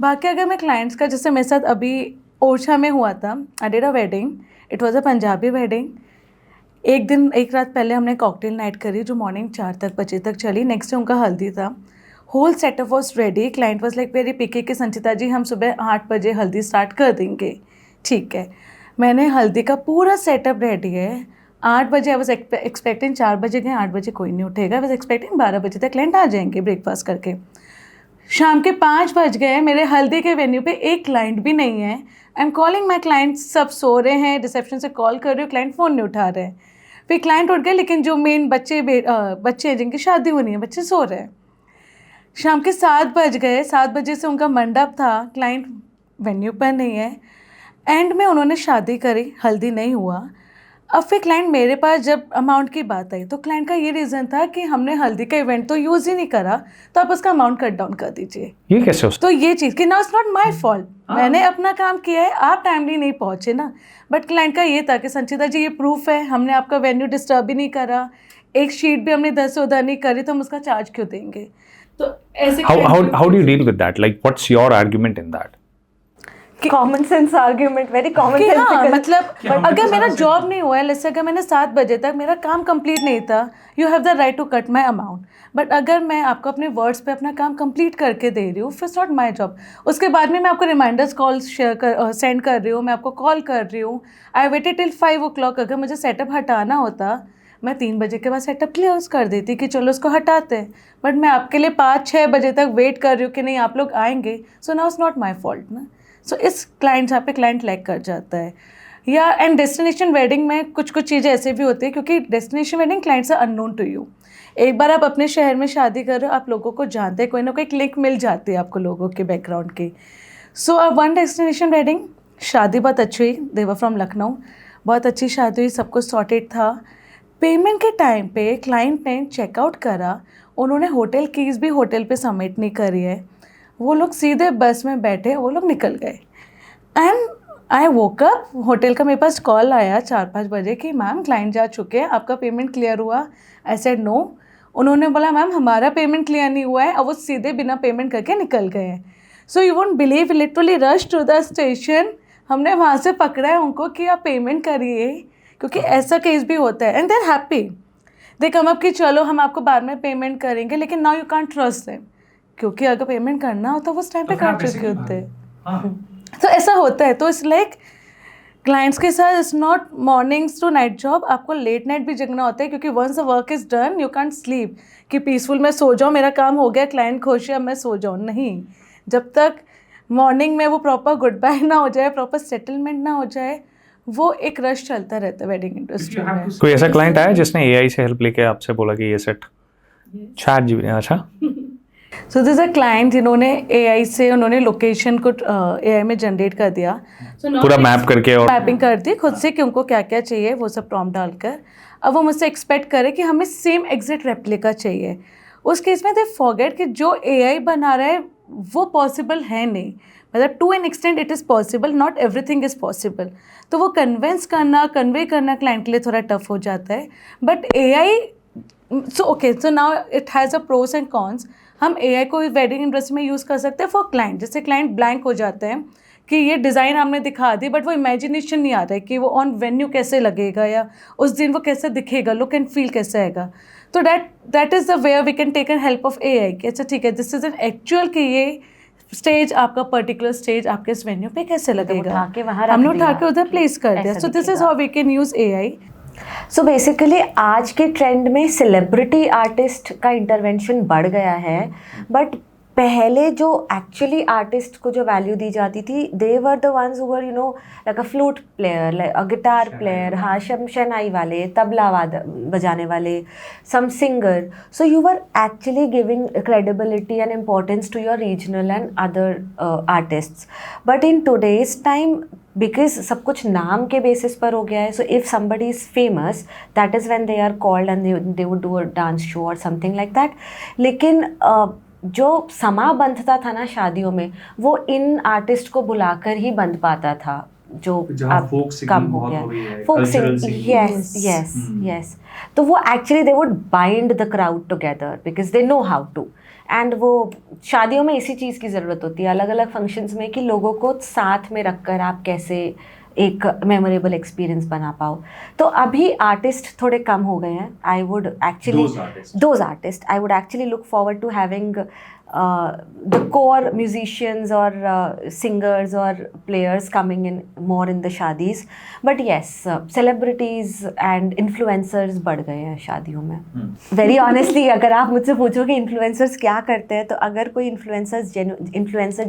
बाकी अगर मैं क्लाइंट्स का, जैसे मेरे साथ अभी ओरछा में हुआ था, I did a wedding, it was a Punjabi wedding. एक रात पहले हमने कॉकटेल नाइट करी जो मॉर्निंग 4 बजे तक चली. नेक्स्ट डे उनका हल्दी था. Whole setup was ready. Client was like very picky कि संचिता जी हम सुबह 8 बजे हल्दी स्टार्ट कर देंगे. ठीक है, मैंने हल्दी का पूरा सेटअप रेडी है. 8 बजे आई वॉज एक्सपेक्टिंग, 4 बजे गए, 8 बजे कोई नहीं उठेगा. आई वॉज एक्सपेक्टिंग 12 बजे तक क्लाइंट आ जाएंगे ब्रेकफास्ट करके. शाम के 5 बज गए, मेरे हल्दी के वेन्यू पे एक क्लाइंट भी नहीं है. I am calling my client, सब सो रहे हैं, रिसेप्शन से कॉल कर रही हूँ, क्लाइंट फ़ोन नहीं उठा रहे. फिर क्लाइंट उठ गए, लेकिन जो मेन बच्चे हैं जिनकी शादी होनी है, बच्चे सो रहे हैं. शाम के 7 बज गए, 7 बजे से उनका मंडप था, क्लाइंट वेन्यू पर नहीं है. एंड में उन्होंने शादी करी, हल्दी नहीं हुआ. अब फिर क्लाइंट मेरे पास जब अमाउंट की बात आई तो क्लाइंट का ये रीज़न था कि हमने हल्दी का इवेंट तो यूज़ ही नहीं करा, तो आप उसका अमाउंट कट डाउन कर दीजिए। ये कैसे हो तो ये चीज़ कि ना इट्स नॉट माई फॉल्ट, मैंने अपना काम किया है, आप टाइमली नहीं पहुँचे ना। बट क्लाइंट का ये था कि संचिता जी ये प्रूफ है, हमने आपका वेन्यू डिस्टर्ब भी नहीं करा, एक शीट भी हमने 10 से उधर नहीं करी, तो हम उसका चार्ज क्यों देंगे? तो ऐसे how do you deal with that? Like, what's your argument in that? Common sense argument, very common कि हाँ, सेंस। मतलब अगर मेरा जॉब नहीं हुआ है, जैसे अगर मैंने 7 बजे तक मेरा काम कंप्लीट नहीं था, you have the right to cut my amount. But अगर मैं आपको अपने वर्ड्स पे अपना काम कंप्लीट करके दे रही हूँ, फिर इट्स नॉट माई जॉब। उसके बाद में मैं आपको रिमाइंडर्स कॉल सेंड कर रही हूँ, मैं आपको कॉल कर रही हूँ। आई वेटेड टिल 5 o'clock, अगर मुझे सेटअप हटाना होता मैं 3 बजे के बाद सेटअप क्लोज कर देती कि चलो उसको हटाते हैं। बट मैं आपके लिए 5-6 बजे तक वेट कर रही हूँ कि नहीं आप लोग आएंगे, so now it's not my fault ना। सो इस क्लाइंट यहाँ पे क्लाइंट लैग कर जाता है। या एंड डेस्टिनेशन वेडिंग में कुछ चीज़ें ऐसे भी होती है, क्योंकि destination wedding clients are unknown to you. एक बार आप अपने शहर में शादी कर रहे हो, आप लोगों को जानते हैं, कोई ना कोई लिंक मिल जाती है आपको लोगों के बैकग्राउंड की। सो वन डेस्टिनेशन वेडिंग, शादी बहुत अच्छी हुई, देवर फ्रॉम लखनऊ, बहुत अच्छी शादी हुई, सब कुछ सॉर्टेड था। पेमेंट के टाइम पे क्लाइंट ने चेकआउट करा, उन्होंने होटल कीज़ भी होटल पे सबमिट नहीं करी है, वो लोग सीधे बस में बैठे, वो लोग निकल गए। And I woke up, hotel का मेरे पास कॉल आया 4-5 बजे कि मैम क्लाइंट जा चुके हैं, आपका पेमेंट क्लियर हुआ? I said no. उन्होंने बोला मैम हमारा पेमेंट क्लियर नहीं हुआ है, और वो सीधे बिना पेमेंट करके निकल गए हैं। So you won't believe, literally rush to the station, हमने वहाँ से पकड़ा है उनको कि आप पेमेंट करिए, क्योंकि ऐसा केस भी होता है। And they are happy, they come up कि चलो हम आपको बाद में पेमेंट करेंगे, लेकिन now you can't trust them, क्योंकि अगर पेमेंट करना हो तो वो उस टाइम पे कर चुके होते हैं। तो ऐसा होता है। तो इट्स लाइक क्लाइंट्स के साथ it's not mornings to night job, आपको लेट नाइट भी जगना होता है, क्योंकि once the work is done you can't sleep कि पीसफुल मैं सो जाऊँ, मेरा काम हो गया, क्लाइंट खुश है, अब मैं सो जाऊँ। नहीं, जब तक मॉर्निंग में वो प्रॉपर गुड बाय ना हो जाए, प्रॉपर सेटलमेंट ना हो जाए, वो एक रश चलता रहता है वेडिंग इंडस्ट्री में। कोई ऐसा क्लाइंट आया जिसने एआई से हेल्प लेके आपसे बोला कि ये सेट चैट जीपीटी? अच्छा। सो दिस अ क्लाइंट जिन्होंने एआई से उन्होंने लोकेशन को एआई में जनरेट कर दिया, पूरा मैप करके और मैपिंग कर दी खुद से कि उनको क्या क्या चाहिए, वो सब प्रॉम्प्ट डालकर। अब वो मुझसे एक्सपेक्ट करे कि हमें सेम एग्जैक्ट रेप्लिका चाहिए। उस केस में दे फॉरगेट कि जो एआई बना रहा है वो पॉसिबल है नहीं, मतलब to an extent it is possible, not everything is possible. तो वो कन्वे करना क्लाइंट के लिए थोड़ा टफ हो जाता है। But AI, so okay, so now it has a pros and cons. हम एआई को वेडिंग इंडस्ट्री में यूज़ कर सकते हैं फॉर क्लाइंट, जैसे क्लाइंट ब्लैंक हो जाते हैं कि ये डिज़ाइन हमने दिखा दी, बट वो इमेजिनेशन नहीं आता है कि वो ऑन वेन्यू कैसे लगेगा या उस दिन वो कैसे दिखेगा, लुक एंड फील कैसे आएगा। तो that is the way we can take an help of AI कि अच्छा ठीक है, दिस इज़ एन एक्चुअल कि ये स्टेज आपका पर्टिकुलर स्टेज आपके इस वेन्यू पे कैसे लगेगा, हमने उठा के उधर प्लेस कर दिया। So this is how we can use AI. So basically आज के ट्रेंड में सेलिब्रिटी आर्टिस्ट का इंटरवेंशन बढ़ गया है, बट पहले जो एक्चुअली आर्टिस्ट को जो वैल्यू दी जाती थी, they were the ones who were like a flute player, like a guitar player, हाँ शहनाई वाले, तबला बजाने वाले, some singer. So you were actually giving credibility and importance to your regional and other artists. But in today's time, because सब कुछ नाम के basis पर हो गया है, so if somebody is famous that is when they are called and they would do a dance show और something like that. लेकिन जो समा बंधता था ना शादियों में, वो इन आर्टिस्ट को बुलाकर ही बंध पाता था, जो अब कम हो गया। Folk singing, yes yes yes. तो वो actually they would bind the crowd together because they know how to. And वो शादियों में इसी चीज़ की ज़रूरत होती है, अलग अलग फंक्शंस में, कि लोगों को साथ में रखकर आप कैसे एक मेमोरेबल एक्सपीरियंस बना पाओ। तो अभी आर्टिस्ट थोड़े कम हो गए हैं। I would actually those artist I would actually look forward to having the core musicians or singers or players coming in more in the shadis. But yes, celebrities and influencers बढ़ गए हैं शादियों में। Very honestly, अगर आप मुझसे पूछो कि influencers क्या करते हैं, तो अगर कोई influencer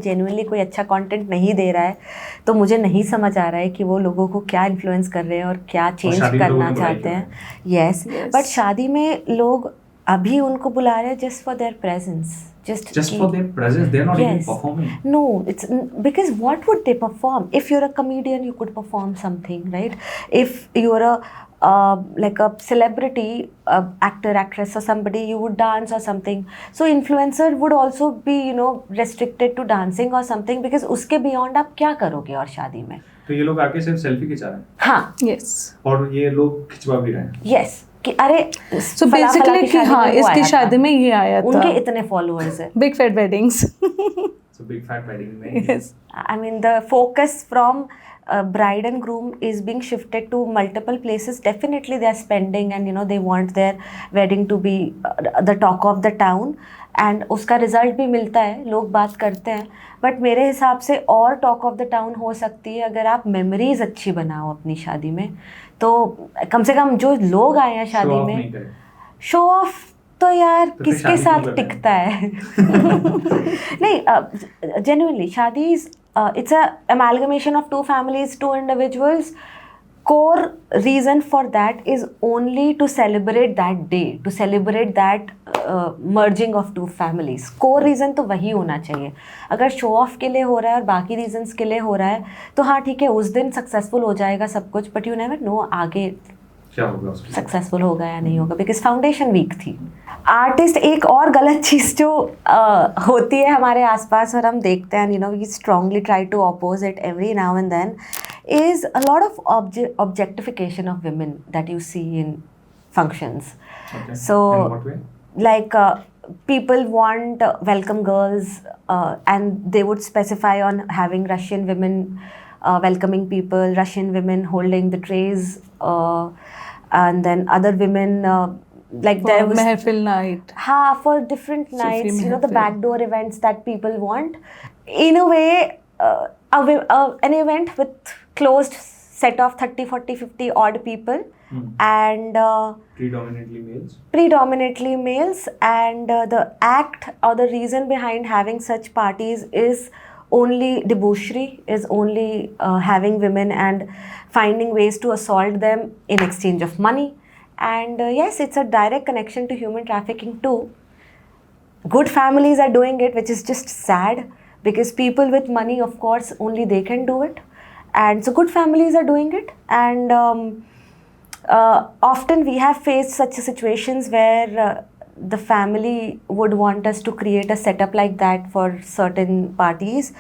genuinely कोई अच्छा content नहीं दे रहा है, तो मुझे नहीं समझ आ रहा है कि वो लोगों को क्या influence कर रहे हैं और क्या change करना चाहते हैं। Yes, but शादी में लोग अभी उनको बुला रहे हैं just for their presence. Just for their presence, they're not even performing. No, it's because what would they perform? If you're a comedian, you could perform something, right? If you're like a celebrity, actor, actress, or somebody, you would dance or something. So influencer would also be, you know, restricted to dancing or something, because उसके beyond आप क्या करोगे और शादी में? तो ये लोग आके सिर्फ सेल्फी खिंचा रहे हैं हाँ, Yes. और ये लोग खिंचवा भी रहे हैं. yes, कि अरे So फला फला basically की कि शादी हाँ, में वो इसकी आया शादी था, में ये आया था. उनके इतने followers है. Big fat weddings. So big fat wedding में. Yes. I mean, the focus from bride and groom is being shifted to multiple places. Definitely they are spending, and you know, they want their wedding to be the talk of the town, and उसका result भी मिलता है, लोग बात करते हैं. But मेरे हिसाब से और टॉक ऑफ द टाउन हो सकती है अगर आप मेमोरीज अच्छी बनाओ अपनी शादी में. तो कम से कम जो लोग आए हैं शादी में, शो ऑफ तो यार तो किसके साथ टिकता है? नहीं, genuinely शादी is it's a amalgamation of two families, two individuals. Core reason for that is only to celebrate that day, to celebrate that merging of two families. Core reason तो वही होना चाहिए. अगर शो ऑफ के लिए हो रहा है और बाकी रीजंस के लिए हो रहा है तो हाँ ठीक है, उस दिन सक्सेसफुल हो जाएगा सब कुछ, बट यू नेवर नो आगे क्या होगा उसके साथ? सक्सेसफुल होगा या नहीं होगा, बिकॉज फाउंडेशन वीक थी. आर्टिस्ट एक और गलत चीज़ जो होती है हमारे आसपास और हम देखते हैं, you know, we strongly try to oppose it every now and then, is a lot of objectification of women that you see in functions. Okay. So, In what way? like people want welcome girls, and they would specify on having Russian women welcoming people, Russian women holding the trays, and then other women like For there was Mehfil night. for different Sufi nights, you know, the Mehfil. backdoor events that people want. In a way, an event with closed set of 30, 40, 50 odd people, and predominantly males, and the act or the reason behind having such parties is only debauchery, is only having women and finding ways to assault them in exchange of money. And yes, it's a direct connection to human trafficking too. Good families are doing it, which is just sad, because people with money, of course, only they can do it. And so good families are doing it, and often we have faced such situations where the family would want us to create a setup like that for certain parties.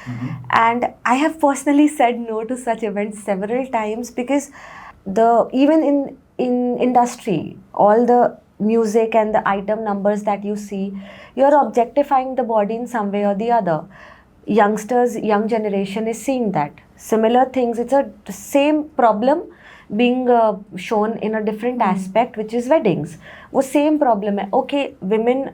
And I have personally said no to such events several times, because even in industry, all the music and the item numbers that you see, you're objectifying the body in some way or the other. Youngsters, young generation is seeing that. Similar things, it's the same problem being shown in a different aspect, which is weddings. वो same problem है. Okay, women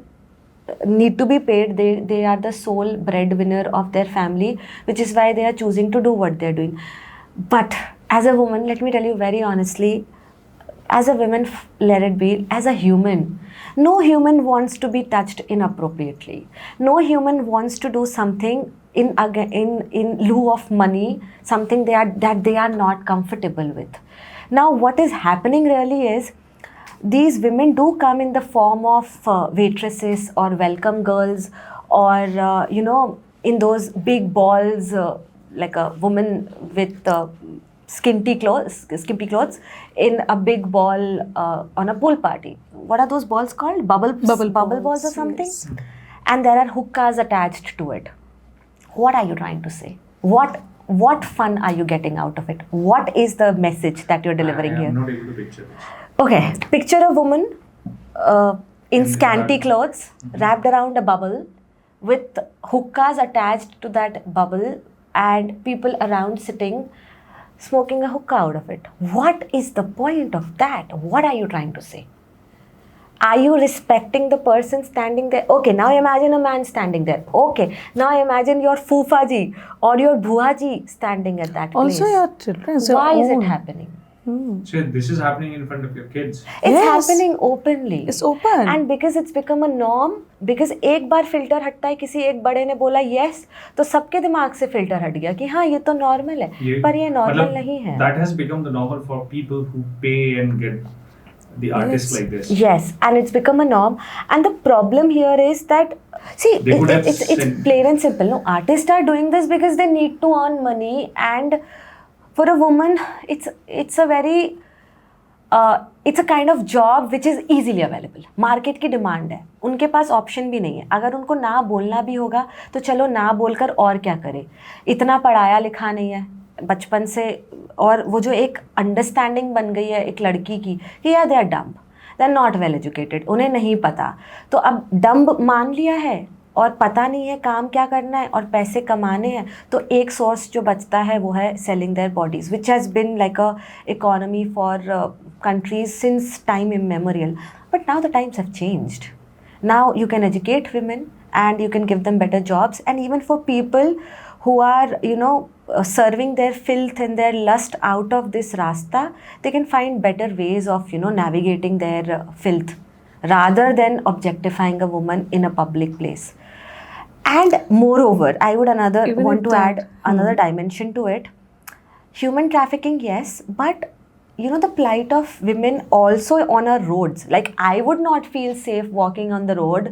need to be paid. They are the sole breadwinner of their family, which is why they are choosing to do what they're doing. But as a woman, let me tell you very honestly, as a woman, let it be, as a human, no human wants to be touched inappropriately. No human wants to do something in lieu of money, something that they are not comfortable with. Now, what is happening really is, these women do come in the form of waitresses or welcome girls, or you know, in those big balls, like a woman with skimpy clothes in a big ball on a pool party. What are those balls called? Bubble balls or something? Yes. And there are hookahs attached to it. What are you trying to say? What fun are you getting out of it? What is the message that you're delivering here? I'm not able to picture this. Okay, picture a woman in In scanty that- clothes, wrapped around a bubble, with hookahs attached to that bubble, and people around sitting, smoking a hookah out of it. What is the point of that? What are you trying to say? Are you respecting the person standing there? Okay, now imagine a man standing there. Okay, now imagine your fufaji or your buaji standing at that Also place. your children. it's your Why is it own. happening? So this is happening in front of your kids. It's Yes. happening openly. It's open. And because it's become a norm, because एक बार filter हटता है, किसी एक बड़े ने बोला yes, तो सबके दिमाग से फिल्टर हट गया कि हाँ ये तो नॉर्मल है, पर ये नॉर्मल मतलब नहीं है. That has become the normal for people who pay and get the artists Yes. like this. Yes, and it's become a norm. And the problem here is that, see, They could have it's sent- plain and simple. No, artists are doing this because they need to earn money, and for a woman, it's a very it's a kind of job which is easily available. Market की demand है, उनके पास option भी नहीं है. अगर उनको ना बोलना भी होगा तो चलो ना बोलकर और क्या करे, इतना पढ़ाया लिखा नहीं है बचपन से. और वो जो एक अंडरस्टैंडिंग बन गई है एक लड़की की कि यार they are dumb, they are not well educated, उन्हें नहीं पता. तो अब डम्ब मान लिया है और पता नहीं है काम क्या करना है और पैसे कमाने हैं, तो एक सोर्स जो बचता है वो है selling their bodies, which has been like a economy for countries since time immemorial. But now the times have changed. Now you can educate women and you can give them better jobs, and even for people who are, you know, serving their filth and their lust out of this rasta, they can find better ways of, you know, navigating their filth rather than objectifying a woman in a public place. And moreover, I would want to add another dimension to it. Human trafficking, yes, but you know, the plight of women also on our roads. Like I would not feel safe walking on the road.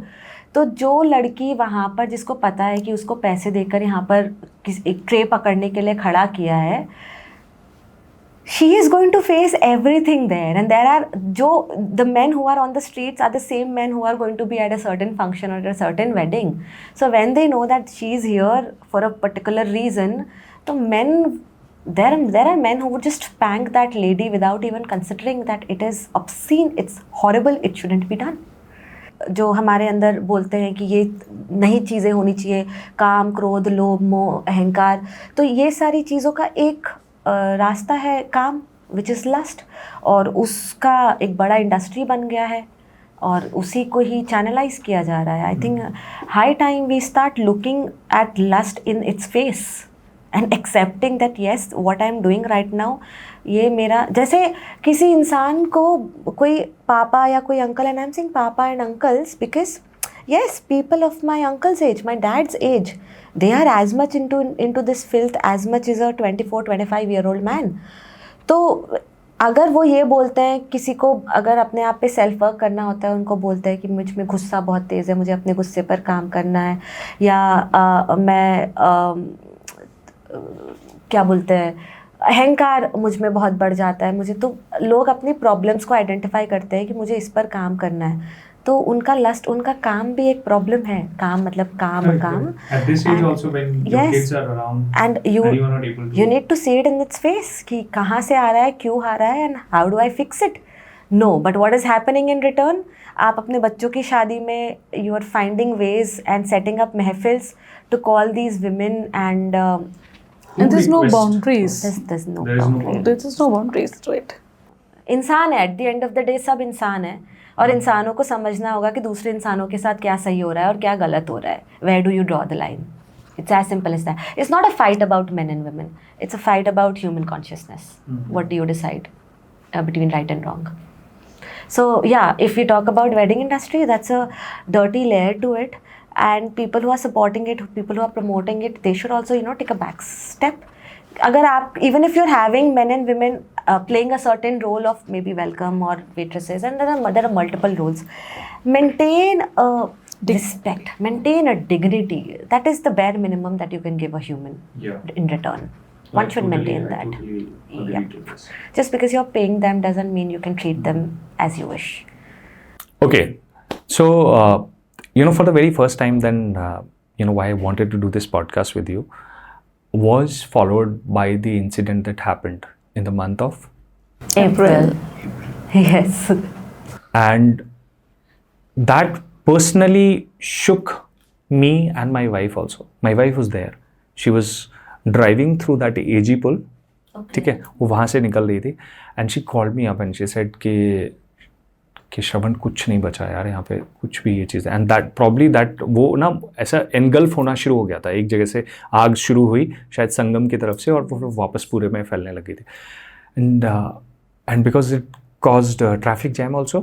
तो जो लड़की वहाँ पर जिसको पता है कि उसको पैसे देकर यहाँ पर एक ट्रे पकड़ने के लिए खड़ा किया है, she is going to face everything there. And there are the men who are on the streets are the same men who are going to be at a certain function or at a certain wedding. So when they know that she is here for a particular reason, the men, there are men who would just spank that lady without even considering that it is obscene, it's horrible, it shouldn't be done. जो हमारे अंदर बोलते हैं कि ये नहीं चीज़ें होनी चाहिए, काम, क्रोध, लोभ, मोह, अहंकार, तो ये सारी चीज़ों का एक रास्ता है काम, विच इज़ लस्ट, और उसका एक बड़ा इंडस्ट्री बन गया है और उसी को ही चैनलाइज किया जा रहा है. I think high time we start looking at lust in its face and accepting that yes what I am doing right now, ये मेरा, जैसे किसी इंसान को कोई पापा या कोई uncle, and I am saying papa and uncles because yes, people of my uncle's age, my dad's age, they are as much into this filth as much as a 24-25-year-old man. तो अगर वो ये बोलते हैं, किसी को अगर अपने आप पे सेल्फ वर्क करना होता है, उनको बोलते हैं कि मुझ में गुस्सा बहुत तेज़ है, मुझे अपने गुस्से पर काम करना है, या मैं क्या बोलते हैं, अहंकार मुझ में बहुत बढ़ जाता है मुझे, तो लोग अपनी प्रॉब्लम्स को आइडेंटिफाई करते हैं कि मुझे इस पर काम करना है. तो उनका लस्ट, उनका काम भी एक प्रॉब्लम है. काम मतलब काम. At this age also, when your kids are around and you are not able to, you need to see it in its face कि कहाँ से आ रहा है, क्यों आ रहा है, and how do I fix it? No, but what is happening in return? आप अपने बच्चों की शादी में you are finding ways and setting up महफिल्स to call these women and there's no boundaries. There's no boundaries. There's no boundaries to it. इंसान है, at the end of the day सब इंसान है, और इंसानों को समझना होगा कि दूसरे इंसानों के साथ क्या सही हो रहा है और क्या गलत हो रहा है. Where do you draw the line? It's as simple as that. It's not a fight about men and women. It's a fight about human consciousness. What do you decide between right and wrong? So yeah, if we talk about wedding industry, that's a dirty layer to it. And people who are supporting it, people who are promoting it, they should also, you know, take a back step. अगर आप, even if you're having men and women playing a certain role of maybe welcome or waitresses, and there are multiple roles, maintain a respect, maintain a dignity. That is the bare minimum that you can give a human in return. One should maintain that. Just because you're paying them doesn't mean you can treat them as you wish. Okay, so you know, for the very first time, then you know why I wanted to do this podcast with you was followed by the incident that happened in the month of April. Yes. And that personally shook me and my wife also. My wife was there. She was driving through that AG pull. ठीक है, वो वहाँ से निकल रही थी, and she called me up and she said कि श्रवण कुछ नहीं बचा यार यहाँ पे, कुछ भी ये चीज़ है. एंड दैट प्रॉब्ली दैट वो ना ऐसा एनगल्फ होना शुरू हो गया था, एक जगह से आग शुरू हुई शायद संगम की तरफ से, और वो फिर वापस पूरे में फैलने लगी थी. And because it caused traffic jam also,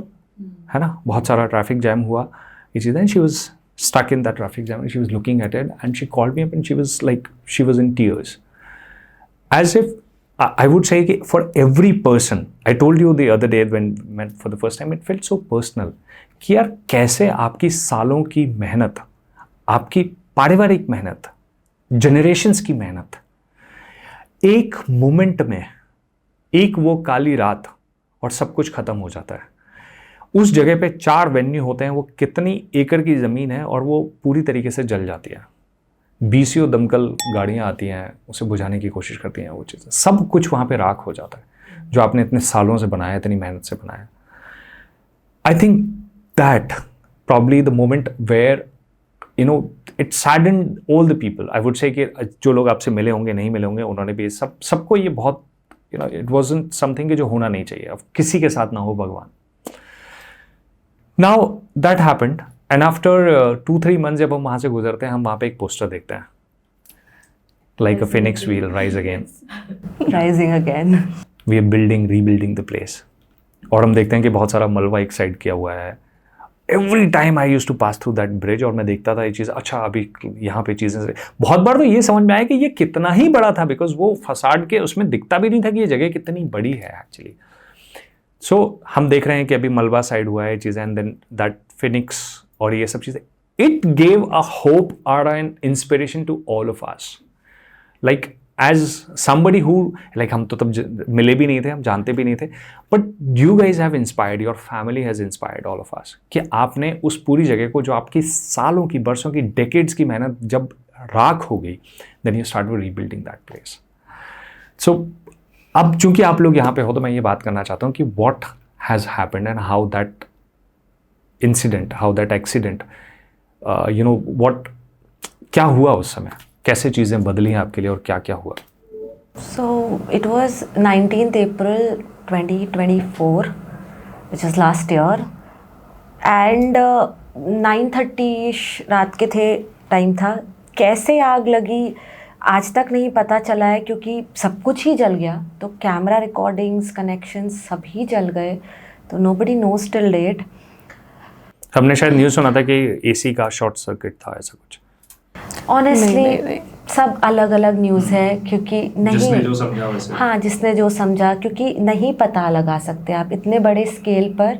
है ना, बहुत सारा ट्रैफिक जैम हुआ ये चीज़. And she was stuck in that traffic jam, she was looking at it and she called me up and she was like, she was in tears, as if I would say for every person, I told you the other day when met for the first time, it felt so personal कि यार कैसे आपकी सालों की मेहनत, आपकी पारिवारिक मेहनत, जनरेशन्स की मेहनत एक मोमेंट में, एक वो काली रात और सब कुछ ख़त्म हो जाता है। उस जगह पे 4 वेन्यू होते हैं, वो कितनी एकड़ की ज़मीन है और वो पूरी तरीके से जल जाती है। BCO दमकल गाड़ियाँ आती हैं, उसे बुझाने की कोशिश करती हैं, वो चीज़ें सब कुछ वहाँ पे राख हो जाता है जो आपने इतने सालों से बनाया, इतनी मेहनत से बनाया। I think that probably the moment where it saddened all the people. I would say कि जो लोग आपसे मिले होंगे, नहीं मिले होंगे, उन्होंने भी सबको ये बहुत इट वॉजंट समथिंग जो होना नहीं चाहिए, अब किसी के साथ ना हो भगवान। Now that happened and after 2-3 months जब हम वहाँ से गुजरते हैं, हम वहाँ पे एक पोस्टर देखते हैं, like a phoenix will rise again, Rising again. We are rebuilding the place. और हम देखते हैं कि बहुत सारा मलबा एक साइड किया हुआ है। Every time I use to pass through that bridge और मैं देखता था ये चीज़, अच्छा अभी यहाँ पे चीज़ें बहुत बार तो ये समझ में आया कि ये कितना ही बड़ा था, बिकॉज वो फसाड के उसमें दिखता भी नहीं था कि ये जगह कितनी बड़ी है एक्चुअली। सो हम देख रहे हैं कि अभी मलबा साइड हुआ है चीज़ें, एंड देन दैट फिनिक्स और ये सब चीज़ें, इट गेव अ होप और an inspiration to all of us. Like as somebody who, like हम तो तब मिले भी नहीं थे, हम जानते भी नहीं थे, but you guys have inspired, your family has inspired all of अस, कि आपने उस पूरी जगह को, जो आपकी सालों की, बरसों की, डेकेड्स की मेहनत जब राख हो गई, then you start with rebuilding that place. So अब चूंकि आप लोग यहाँ पे हो तो मैं ये बात करना चाहता हूँ कि what has happened and how that incident, how that accident, what, क्या हुआ उस समय, कैसे चीज़ें बदली हैं आपके लिए और क्या क्या हुआ? So it was 19th April 2024, which is last year, and 9:30 रात के थे, टाइम था। कैसे आग लगी आज तक नहीं पता चला है, क्योंकि सब कुछ ही जल गया। तो कैमरा रिकॉर्डिंग्स, कनेक्शंस सभी जल गए, तो nobody knows till date. हमने शायद न्यूज़ सुना था कि AC का शॉर्ट सर्किट था, ऐसा कुछ। ऑनेस्टली नहीं। सब अलग अलग न्यूज़ है, क्योंकि नहीं, जिसने जो समझा वैसे। हाँ, जिसने जो समझा, क्योंकि नहीं पता लगा सकते आप इतने बड़े स्केल पर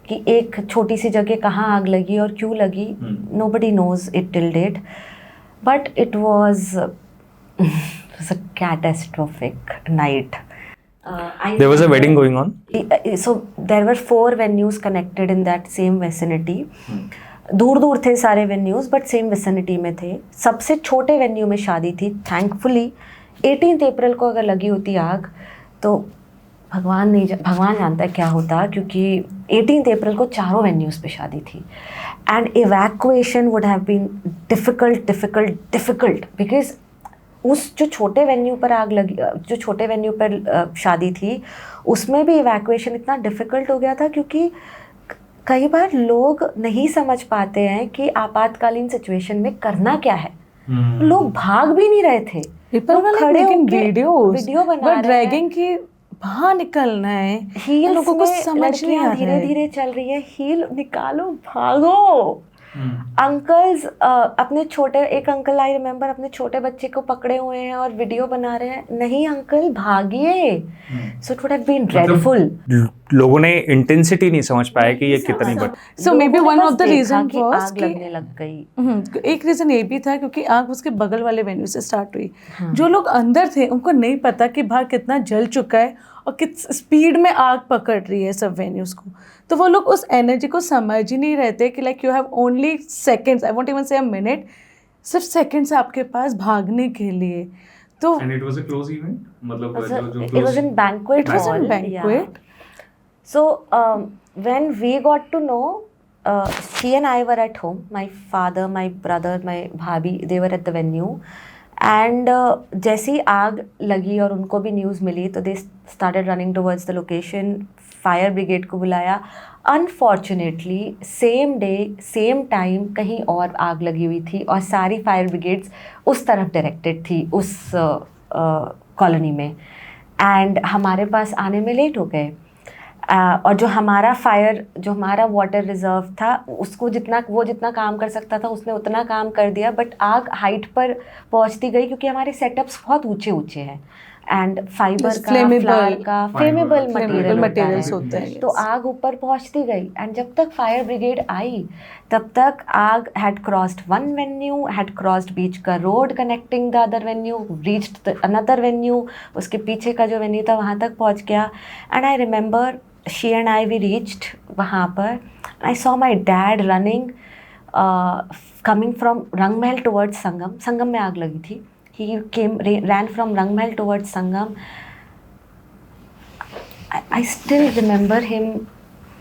कि एक छोटी सी जगह कहाँ आग लगी और क्यों लगी। Nobody knows it till date, but it was a catastrophic night. There was a wedding going on? So there were 4 venues connected in that same vicinity. दूर दूर थे सारे वेन्यूज़, बट सेम विसिनिटी में थे। सबसे छोटे वेन्यू में शादी थी। थैंकफुली 18 अप्रैल को अगर लगी होती आग तो भगवान जानता है क्या होता, क्योंकि 18 अप्रैल को चारों वेन्यूज़ पे शादी थी। And evacuation would have been difficult because उस जो छोटे वेन्यू पर आग लगी, जो छोटे वेन्यू पर शादी थी, उसमें भी इवैक्यूएशन इतना डिफ़िकल्ट हो गया था, क्योंकि कई बार लोग नहीं समझ पाते हैं कि आपातकालीन सिचुएशन में करना क्या है। लोग भाग भी नहीं रहे थे, पीपल वर खड़े मेकिंग होके वीडियो बना रहे हैं, ड्रैगिंग की बाहर निकलना है, हील्स लोगों को में समझ नहीं आ रहा धीरे है। धीरे चल रही है, हील निकालो, भागो। अंकल्स अपने छोटे, एक अंकल आई रिमेम्बर अपने छोटे बच्चे को पकड़े हुए हैं और वीडियो बना रहे हैं। नहीं अंकल, भागिए। So it would have been dreadful. लोगों ने इंटेंसिटी नहीं समझ पाया कि ये कितनी बड़ी। So maybe one of the reason was आग लगने लग गई। एक रीजन ये भी था क्योंकि आग उसके बगल वाले वेन्यू से स्टार्ट हुई। जो लोग अंदर थे उनको नहीं पता कि बाहर कितना जल चुका है और किस स्पीड में आग पकड़ रही है सब वेन्यूज को। तो वो लोग उस एनर्जी को समझ ही नहीं रहते कि like you have only seconds, I won't even से अ मिनट, सिर्फ सेकेंड्स आपके पास भागने के लिए। तो And it was a close event? मतलब जो It was in banquet It was in hall. banquet. Yeah. So when we got to know, she and I were at home. My father, my brother, my bhabhi, they were at the venue. And जैसी आग लगी और उनको भी news मिली तो they started running towards the location. Fire brigade को बुलाया। Unfortunately same day same time कहीं और आग लगी हुई थी और सारी फायर ब्रिगेड्स उस तरफ डायरेक्टेड थी, उस कॉलोनी में। एंड हमारे पास आने में लेट हो गए। और जो हमारा वाटर रिजर्व था उसको जितना काम कर सकता था उसने उतना काम कर दिया, बट आग हाइट पर पहुंचती गई क्योंकि हमारे सेटअप्स बहुत ऊंचे हैं एंड फाइबर का, फ्लावर का फ्लेमेबल मटेरियल्स होते हैं। तो आग ऊपर पहुंचती गई। एंड जब तक फायर ब्रिगेड आई तब तक आग had crossed one venue, had crossed बीच का road connecting the other venue, reached another venue, उसके पीछे का जो वेन्यू था वहाँ तक पहुँच गया। And I remember she and I we reached वहाँ पर. I saw my dad running, coming from Rangmahal towards Sangam. Sangam में आग लगी थी. He ran from Rangmahal towards Sangam. I still remember him,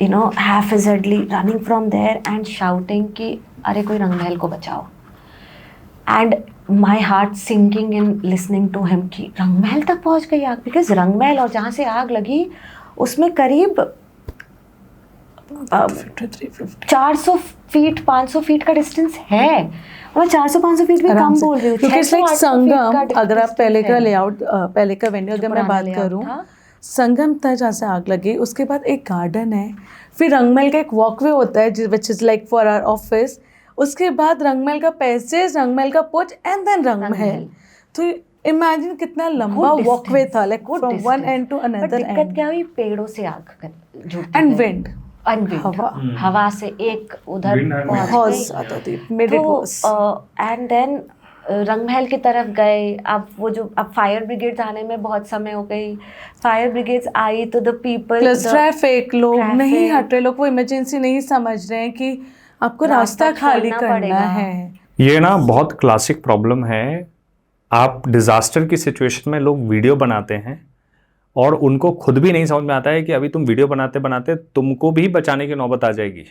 you know, haphazardly running from there and shouting कि अरे कोई रंगमहल को बचाओ. And my heart sinking in listening to him कि रंगमहल तक पहुंच गई आग. Because रंगमहल और जहाँ से आग लगी उसमें करीब 400 फीट 500 फीट का डिस्टेंस है. और 400-500 फीट भी कम बोल रही हूँ. क्योंकि लाइक संगम, अगर आप पहले का लेआउट, पहले का वेन्यू अगर मैं बात करूँ, संगम था जहाँ से आग लगी, उसके बाद एक गार्डन है, फिर रंगमहल का एक वॉकवे होता है which is like for our office, उसके बाद रंगमहल का पैसेज, रंगमहल का पोच एंड देन रंगमहल. तो इमेजिन कितना लंबा वॉकवे था, like from one end to another end. दिक्कत क्या हुई, पेड़ों से आग जुड़ती एंड विंड, हवा से एक उधर बहुत ज़्यादा थी. एंड देन रंगमहल की तरफ गए. अब फायर ब्रिगेड आने में बहुत समय हो गई. फायर ब्रिगेड्स आई तो द पीपल प्लस ट्रैफिक, लोग नहीं हट रहे, लोग वो इमरजेंसी नहीं समझ रहे हैं कि आपको रास्ता खाली करना है. ये ना बहुत क्लासिक प्रॉब्लम है. आप डिजास्टर की सिचुएशन में लोग वीडियो बनाते हैं और उनको खुद भी नहीं समझ में आता है कि अभी तुम वीडियो बनाते बनाते तुमको भी बचाने की नौबत आ जाएगी.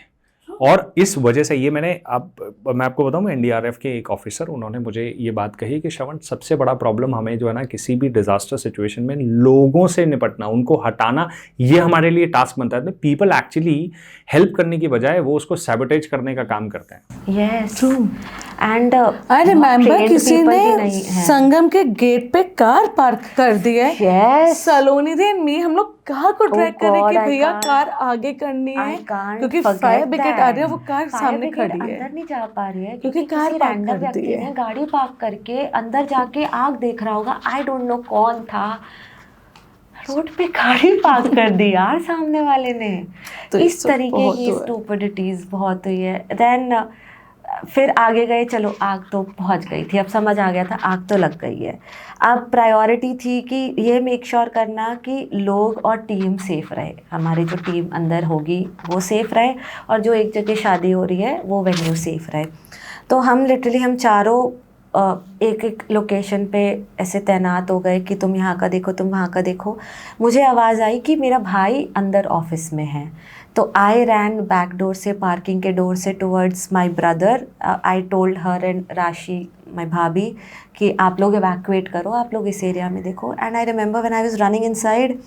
और इस वजह से ये मैं आपको बताऊं, मैं एनडीआरएफ के एक ऑफिसर, उन्होंने मुझे ये बात कही कि श्रवण, सबसे बड़ा प्रॉब्लम हमें जो है ना, किसी भी डिजास्टर सिचुएशन में लोगों से निपटना, उनको हटाना, ये हमारे लिए टास्क बनता है. पीपल एक्चुअली हेल्प करने की बजाय वो उसको सैबोटेज करने का काम करते हैं. Yes, true. And I remember किसी ने संगम के गेट पे कार पार्क कर दी है. यस, सलोनी दी मी, हम लोग कार को ट्रैक करें कि भैया कार आगे करनी है, क्योंकि फायर ब्रिगेड आ रही है, वो कार सामने खड़ी है, अंदर नहीं जा पा रही है क्योंकि कार पार्क कर दी है. गाड़ी पार्क करके अंदर जाके आग देख रहा होगा. आई डोंट नो कौन था, रोड पे गाड़ी पार्क कर दी यार सामने वाले ने. तो इस तरीके की स्टूपिडिटीज बहुत हुई है. देन फिर आगे गए, चलो आग तो पहुंच गई थी, अब समझ आ गया था आग तो लग गई है. अब प्रायोरिटी थी कि ये मेक श्योर करना कि लोग और टीम सेफ रहे, हमारी जो टीम अंदर होगी वो सेफ रहे, और जो एक जगह शादी हो रही है वो वेन्यू सेफ रहे. तो हम लिटरली हम चारों एक एक लोकेशन पे ऐसे तैनात हो गए कि तुम यहाँ का देखो, तुम वहाँ का देखो. मुझे आवाज़ आई कि मेरा भाई अंदर ऑफिस में है, तो आई रैन बैक डोर से, पार्किंग के डोर से towards my brother. I told her and राशि, माई भाभी, कि आप लोग एवैक्यूएट करो, आप लोग इस एरिया में देखो. And I remember when I was running inside,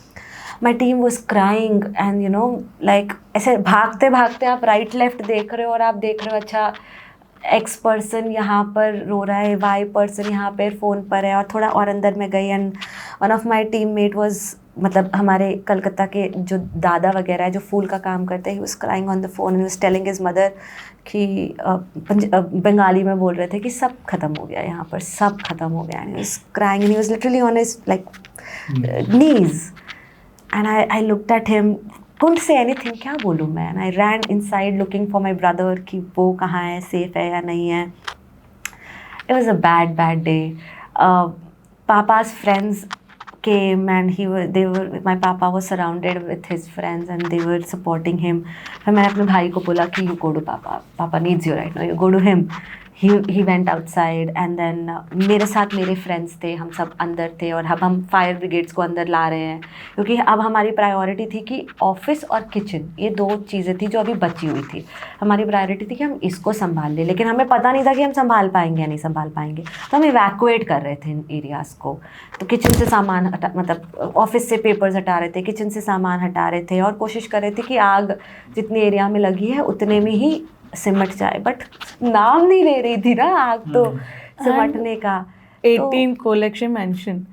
my team was crying and you know like ऐसे भागते भागते आप राइट लेफ्ट देख रहे हो और आप देख रहे हो अच्छा एक्स पर्सन यहाँ पर रो रहा है, वाई पर्सन यहाँ पर फ़ोन पर है. और थोड़ा और अंदर में गई and one of my team mate was, मतलब हमारे कलकत्ता के जो दादा वगैरह है जो फूल का काम करते हैं, ही was crying on the phone and was telling his mother कि बंगाली में बोल रहे थे कि सब खत्म हो गया यहाँ पर, सब खत्म हो गया. And he was crying and he was literally on his like knees. And I looked at him, couldn't say anything, क्या बोलूँ मैं. And I ran inside looking for my brother कि वो कहाँ है, सेफ है या नहीं है. It was a bad day. पापा's friends came and my papa was surrounded with his friends and they were supporting him. फिर मैंने अपने भाई को बोला कि you go to papa needs you right now, you go to him. He went outside and then मेरे साथ मेरे फ्रेंड्स थे, हम सब अंदर थे और अब हम फायर ब्रिगेड्स को अंदर ला रहे हैं, क्योंकि अब हमारी प्रायोरिटी थी कि ऑफिस और किचन, ये दो चीज़ें थी जो अभी बची हुई थी. हमारी प्रायोरिटी थी कि हम इसको संभाल लें, लेकिन हमें पता नहीं था कि हम संभाल पाएंगे या नहीं संभाल पाएंगे. तो हम इवैक्यूएट कर रहे थे इन एरियाज़ को. तो किचन से सामान हटा, मतलब ऑफिस से पेपर्स हटा रहे थे, किचन से सामान हटा रहे थे और कोशिश कर रहे थे कि आग जितनी एरिया में लगी है उतने में ही सिमट जाए. बट नाम नहीं ले रही थी ना आग तो सिमटने का. 18 कलेक्शन मेंशन.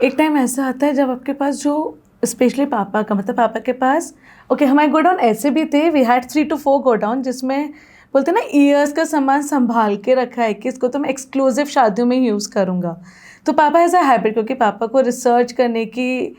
एक टाइम ऐसा आता है जब आपके पास जो स्पेशली पापा का, मतलब पापा के पास ओके हमारे गोडाउन ऐसे भी थे, वी हैड 3 to 4 गोडाउन जिसमें बोलते ना ईयर्स का सामान संभाल के रखा है कि इसको तो मैं एक्सक्लूसिव शादियों में यूज़ करूँगा. तो पापा ऐसा हैबिट, क्योंकि पापा को रिसर्च करने की,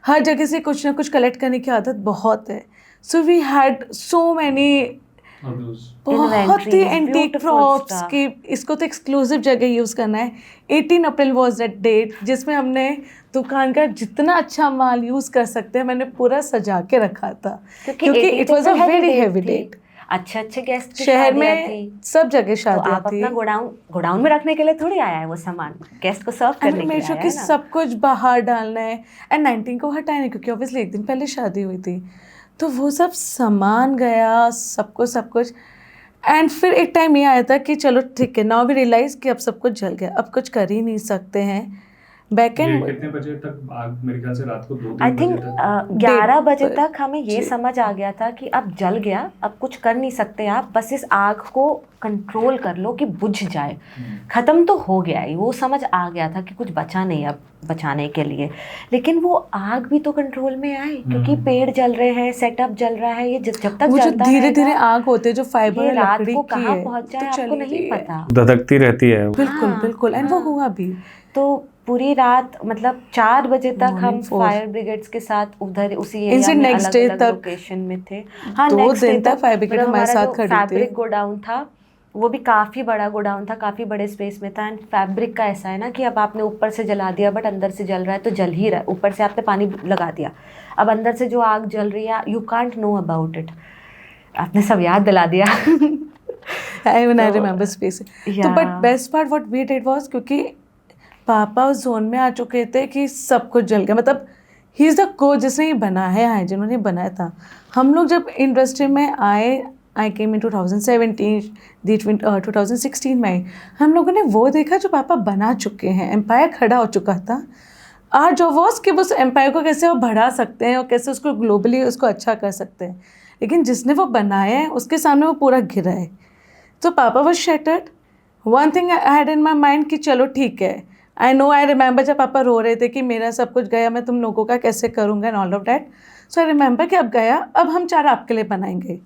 हर जगह से कुछ ना कुछ कलेक्ट करने की आदत बहुत है. So we had so many All those. बहुत ही Inventories, antique beautiful props stuff. की इसको तो एक्सक्लूसिव जगह यूज़ करना है। 18 अप्रैल वॉज दैट डेट जिसमें हमने दुकान का जितना अच्छा माल यूज़ कर सकते हैं मैंने पूरा सजा के रखा था, क्योंकि it was a very heavy date. अच्छे अच्छे गेस्ट शहर में सब जगह तो शादियाँ आप थी। अपना गोडाउन में रखने के लिए थोड़ी आया है वो सामान, गेस्ट को सर्व करने के लिए आया कि है ना। सब कुछ बाहर डालना है एंड 19 को हटाना है क्योंकि ऑब्वियसली एक दिन पहले शादी हुई थी, तो वो सब सामान गया सब कुछ। एंड फिर एक टाइम ये आया था कि चलो ठीक है, नाउ वी रियलाइज कि अब सब कुछ जल गया, अब कुछ कर ही नहीं सकते हैं। बैक ये एंड कितने बजे तक आग? मेरे ख्याल से रात को 2-3 आई बजे थिंक तक। 11 बजे पर- तक हमें ये जी। समझ आ गया था कि अब जल गया, अब कुछ कर नहीं सकते आप, बस इस आग को कंट्रोल कर लो कि बुझ जाए, ख़त्म तो हो गया ही, वो समझ आ गया था कि कुछ बचा नहीं अब बचाने के लिए। लेकिन वो आग भी तो कंट्रोल में आए क्योंकि पेड़ जल रहे हैं, सेटअप जल रहा है, ये जब तक वो जो चलता धीरे धीरे रहेगा, आग होते जो फाइबर ये और रात लकड़ी को की कहाँ है पहुँच जाए तो आपको चली नहीं रही है। पता। धधकती रहती है। बिल्कुल हाँ, बिल्कुल एंड वो हुआ भी। तो पूरी रात मतलब 4 बजे तक हम Morning 4 फायर ब्रिगेड्स के साथ उधर उसी एरिया इनसे में next अलग day अलग तक लोकेशन में थे। हाँ, 2 next दिन day तक fire brigade मतलब हमारे हमारा साथ जो खड़ी थी। फैब्रिक गोडाउन था वो भी काफ़ी बड़ा गोडाउन था, काफ़ी बड़े स्पेस में था। एंड फैब्रिक का ऐसा है ना कि अब आपने ऊपर से जला दिया बट अंदर से जल रहा है तो जल ही रहा है, ऊपर से आपने पानी लगा दिया, अब अंदर से जो आग जल रही है you can't know about it. आपने सब याद दिला दिया। I remember space. तो Yeah. But best part what we did was क्योंकि पापा उस जोन में आ चुके थे कि सब कुछ जल गया, मतलब ही इज़ द कोच जिसने ये बनाया है, जिन्होंने बनाया था। हम लोग जब इंडस्ट्री में आए, आई केम इन 2017, 2016 में आई, हम लोगों ने वो देखा जो पापा बना चुके हैं, एम्पायर खड़ा हो चुका था। आर जॉब वॉज कि उस एम्पायर को कैसे वो बढ़ा सकते हैं और कैसे उसको ग्लोबली उसको अच्छा कर सकते हैं, लेकिन जिसने वो बनाया है उसके सामने वो पूरा गिरा है। तो पापा was shattered. One thing I had in my mind कि चलो ठीक है, आई रिमेंबर जब पापा रो रहे थे कि मेरा सब कुछ गया, मैं तुम लोगों का कैसे करूँगा and all of that. So I remember कि अब गया, अब हम 4 आपके लिए बनाएंगे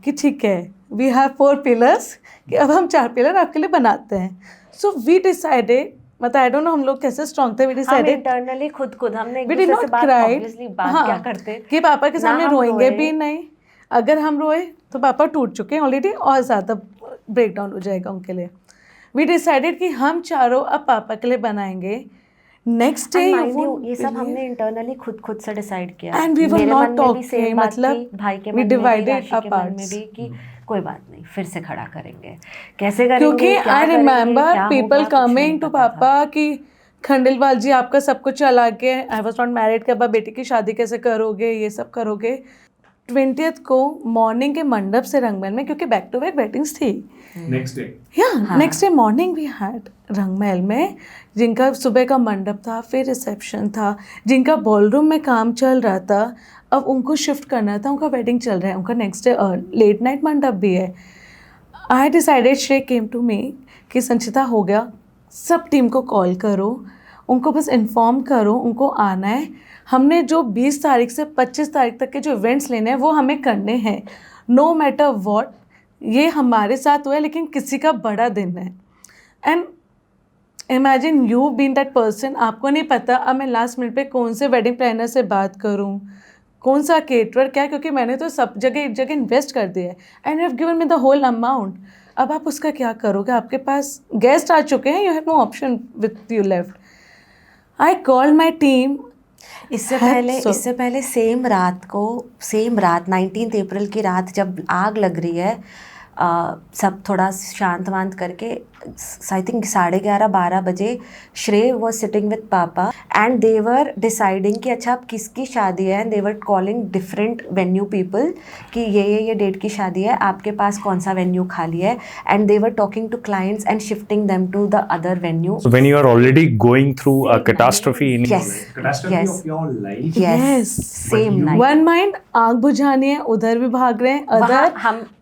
कि ठीक है, वी हैव 4 पिलर्स कि अब हम 4 पिलर आपके लिए बनाते हैं। सो वी डिसाइडेड, मतलब आई डोंट नो हम लोग कैसे स्ट्रॉन्ग थे, वी हम डिसाइडेड इंटरनली खुद हमने एक वी डिड दूसरे से नॉट बात क्राइड। ऑब्वियसली बात क्या करते कि पापा के ना सामने हम रोएंगे रोए। भी नहीं, अगर हम रोए तो पापा टूट चुके हैं ऑलरेडी और ज़्यादा ब्रेक डाउन हो जाएगा उनके लिए। वी डिसाइडेड कि हम चारों अब पापा के लिए बनाएंगे। नेक्स्ट डे ये सब हमने इंटरनली खुद से डिसाइड किया। And we were मेरे not मन में भी talking, सेम बात मतलब थी, भाई के we मन में भी, divided राशि के our मन में parts. भी कि कोई बात नहीं, फिर से खड़ा करेंगे, कैसे करेंगे, क्योंकि क्या आई करेंगे, रिमेंबर क्या पीपल होगा, कुछ नहीं कमिंग टू पता था। पापा कि खंडेलवाल जी आपका सब कुछ चला के, आई वॉज नॉट मैरिड, कि अब आप बेटी की शादी कैसे करोगे, ये सब करोगे। 20th को मॉर्निंग के मंडप से रंगमहल में, क्योंकि बैक टू बैक वेडिंग्स थी, next day next day morning we had Rangmahal में, जिनका सुबह का मंडप था, फिर रिसेप्शन था, जिनका बॉलरूम में काम चल रहा था, अब उनको शिफ्ट करना था, उनका वेडिंग चल रहा है, उनका नेक्स्ट डे लेट नाइट मंडप भी है। आई डिसाइडेड, श्रेय केम टू मी कि संचिता हो गया, सब टीम को कॉल करो, उनको बस इन्फॉर्म करो, उनको आना है। हमने जो 20 तारीख से 25 तारीख तक के जो इवेंट्स लेने हैं वो हमें करने हैं, नो मैटर वॉट। ये हमारे साथ हुआ है लेकिन किसी का बड़ा दिन है। And imagine you been that person, आपको नहीं पता अब मैं लास्ट मिनट पे कौन से वेडिंग प्लानर से बात करूं, कौन सा केटरर क्या, क्योंकि मैंने तो सब जगह एक जगह इन्वेस्ट कर दिया है and you have given me the whole amount. अब आप उसका क्या करोगे, आपके पास गेस्ट आ चुके हैं, you have no option with you left. I called my team. इससे पहले सेम रात 19 अप्रैल की रात जब आग लग रही है, सब थोड़ा शांत वांत करके, आई थिंक 11:30-12 बजे श्रेय वॉज सिटिंग विद पापा एंड दे वर डिसाइडिंग कि अच्छा अब किसकी शादी है, and they were calling different venue people कि ये डेट की शादी है, आपके पास कौन सा वेन्यू खाली है, and they were talking to clients and shifting them to the other venue. So when you are already going through a catastrophe in Yes. catastrophe Yes. of your life. Yes, same night. One mind आग बुझानी है, उधर भी भाग रहे हैं, other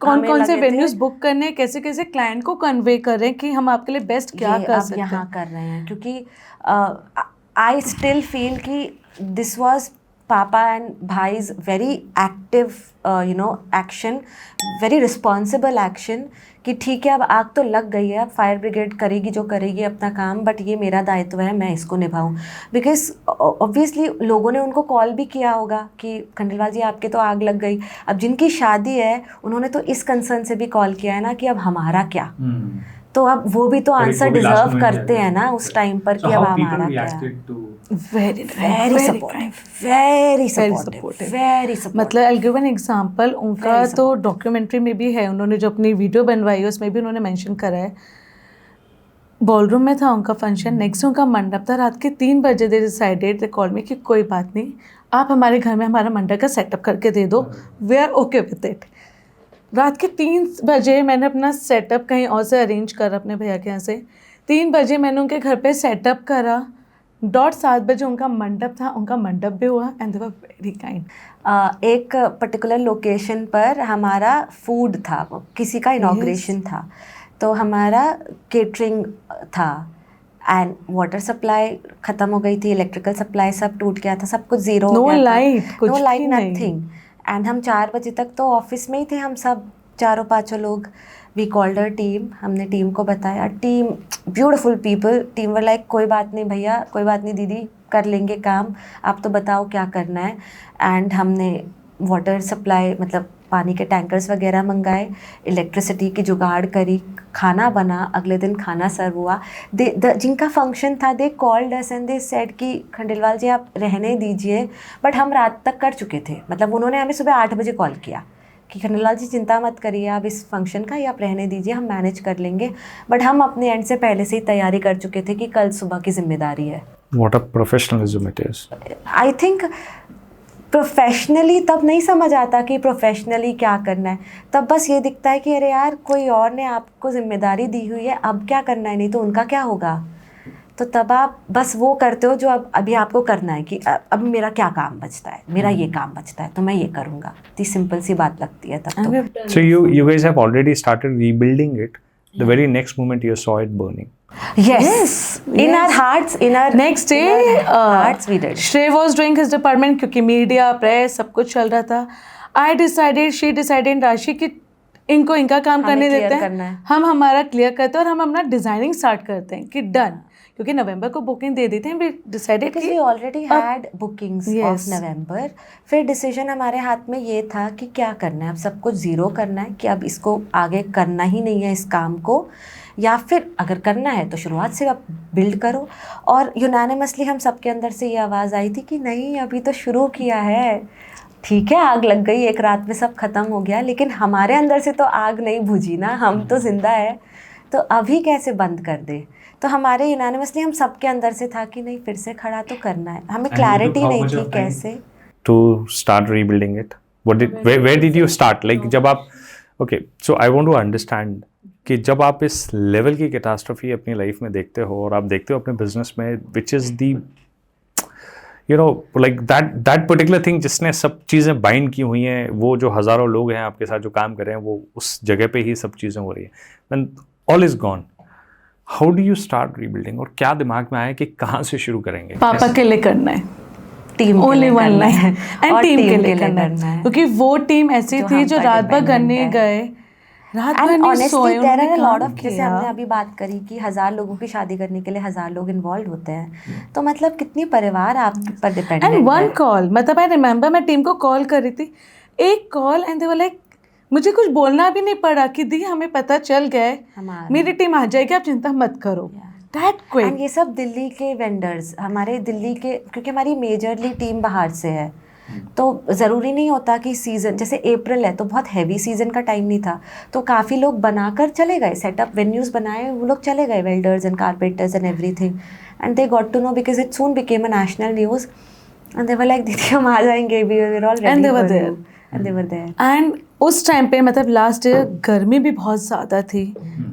कौन कौन से वेन्यूज बुक करने हैं, कैसे कैसे क्लाइंट को कन्वे कर रहे हैं कि हम आपके लिए बेस्ट क्या ये कर अब सकते यहाँ हैं। कर रहे हैं, क्योंकि आई स्टिल फील कि this was Papa and Bhai's very active, action, very responsible action कि ठीक है अब आग तो लग गई है, अब फायर ब्रिगेड करेगी जो करेगी अपना काम, बट ये मेरा दायित्व है, मैं इसको निभाऊं। बिकॉज ऑब्वियसली लोगों ने उनको कॉल भी किया होगा कि खंडेलवाल जी आपके तो आग लग गई। अब जिनकी शादी है उन्होंने तो इस कंसर्न से भी कॉल किया है ना कि अब हमारा क्या, तो अब वो भी तो आंसर डिजर्व करते हैं ना उस टाइम पर कि अब हमारा क्या। Very supportive, very supportive. मतलब आई गिव एन एग्जांपल, उनका तो डॉक्यूमेंट्री में भी है, उन्होंने जो अपनी वीडियो बनवाई है उसमें भी उन्होंने मेंशन करा है। बॉलरूम में था उनका फंक्शन, नेक्स्ट उनका मंडप था, रात के 3 बजे दे डिसाइडेड, दे कॉल मी कि कोई बात नहीं, आप हमारे घर में हमारा मंडप का सेटअप करके दे दो, we are okay with it. रात के 3 बजे मैंने अपना सेटअप कहीं और से अरेंज करा अपने भैया के यहाँ से, 3 बजे मैंने उनके घर पे सेटअप करा, 7:30 बजे उनका मंडप था, उनका मंडप भी हुआ and they were very kind. एक पर्टिकुलर लोकेशन पर हमारा फूड था, किसी का इनॉग्रेशन था, तो हमारा केटरिंग था एंड वाटर सप्लाई ख़त्म हो गई थी, इलेक्ट्रिकल सप्लाई सब टूट गया था, सब कुछ ज़ीरो हो गया था, नो लाइट नथिंग। एंड हम 4 बजे तक तो ऑफिस में ही थे, हम सब 4-5 लोग। वी कॉल्ड अर टीम, हमने टीम को बताया, team beautiful people, team were like कोई बात नहीं भैया, कोई बात नहीं दीदी, कर लेंगे काम, आप तो बताओ क्या करना है। एंड हमने वाटर सप्लाई मतलब पानी के टैंकर्स वगैरह मंगाए, इलेक्ट्रिसिटी की जुगाड़ करी, खाना बना, अगले दिन खाना सर्व हुआ। जिनका फंक्शन था they called us and they said कि खंडेलवाल जी आप रहने दीजिए, बट हम रात तक कर चुके थे, मतलब उन्होंने हमें सुबह 8 बजे कॉल किया कि खंडेलवाल जी चिंता मत करिए आप इस फंक्शन का, या आप रहने दीजिए, हम मैनेज कर लेंगे। बट हम अपने एंड से पहले से ही तैयारी कर चुके थे कि कल सुबह की जिम्मेदारी है। What a professionalism it is. I think professionally तब नहीं समझ आता कि प्रोफेशनली क्या करना है, तब बस ये दिखता है कि अरे यार कोई और ने आपको जिम्मेदारी दी हुई है, अब क्या करना है, नहीं तो उनका क्या होगा। तो तब आप बस वो करते हो जो अब अभी आपको करना है कि अब मेरा क्या काम बचता है, मेरा ये काम बचता है तो मैं ये करूँगा। इतनी सिंपल सी बात लगती है तब तो। So you guys have already started rebuilding it. The very next moment you saw it burning. Yes. In our hearts, in our next day hearts we did. श्रेय वॉज डूइंग हिज डिपार्टमेंट, क्योंकि media press सब कुछ चल रहा था। I decided, she decided राशि कि इनको इनका काम हमें करने clear देते करना हैं, है। हम हमारा क्लियर करते हैं और हम अपना डिजाइनिंग स्टार्ट करते हैं कि डन, क्योंकि नवंबर को बुकिंग दे दी थी। वी डिसाइडेड Because कि we already had bookings of November. फिर डिसीजन हमारे हाथ में ये था कि क्या करना है, अब सब कुछ ज़ीरो करना है कि अब इसको आगे करना ही नहीं है इस काम को, या फिर अगर करना है तो शुरुआत से अब बिल्ड करो। और यूनानिमसली हम सबके अंदर से ये आवाज़ आई थी कि नहीं अभी तो शुरू किया है, ठीक है आग लग गई, एक रात में सब ख़त्म हो गया, लेकिन हमारे अंदर से तो आग नहीं बुझी ना, हम तो जिंदा है, तो अभी कैसे बंद कर दे। तो हमारे यूनानिमसली हम सबके अंदर से था कि नहीं फिर से खड़ा तो करना है, हमें क्लैरिटी नहीं थी कैसे To start rebuilding it. Where did you start? Like जब आप okay, so I want to understand कि जब आप इस लेवल की कैटास्ट्रोफी अपनी लाइफ में देखते हो और आप देखते हो अपने बिजनेस में, which is the like that particular thing जिसने सब चीज़ें बाइंड की हुई हैं, वो जो हज़ारों लोग हैं आपके साथ जो काम कर रहे हैं, वो उस जगह पे ही सब चीज़ें हो रही हैं, when all is gone, how do you start rebuilding? और क्या दिमाग में आया कि कहाँ से शुरू करेंगे? पापा के लिए करना है, team only one line, and और टीम के लिए लिए करना करना है, है। क्योंकि वो टीम ऐसी जो थी हम जो पर रात भर dependent करने है। गए, रात भर एंड नहीं ऑनेस्टली सोए, देयर आर उन्होंने लॉट काम ऑफ, जैसे हमने किया। अभी बात करी कि 1000 लोगों की शादी करने के लिए 1000 लोग इन्वॉल्व होते हैं, तो मतलब कितनी परिवार आप पर डिपेंडेंट एंड वन है। कॉल, मतलब आई रिमेंबर मैं टीम को कॉल कर रही थी, एक call and they were like, मुझे कुछ बोलना भी नहीं पड़ा कि दी हमें पता चल गया, हमारा मेरी टीम आ जाएगी, आप चिंता मत करो, दैट क्विक। एंड ये सब दिल्ली के वेंडर्स, हमारे दिल्ली के, क्योंकि हमारी मेजरली टीम बाहर से है, तो ज़रूरी नहीं होता कि सीज़न, जैसे अप्रैल है तो बहुत हैवी सीज़न का टाइम नहीं था, तो काफ़ी लोग बनाकर चले गए, सेटअप वेन्यूज़ बनाए, वो लोग चले गए, welders and carpenters and everything, and they got to know because it soon became a national news, and they were like दीदी हम आ जाएंगे, we are all ready, And they were there. And they were there. And उस time पे मतलब last year गर्मी भी बहुत ज़्यादा थी,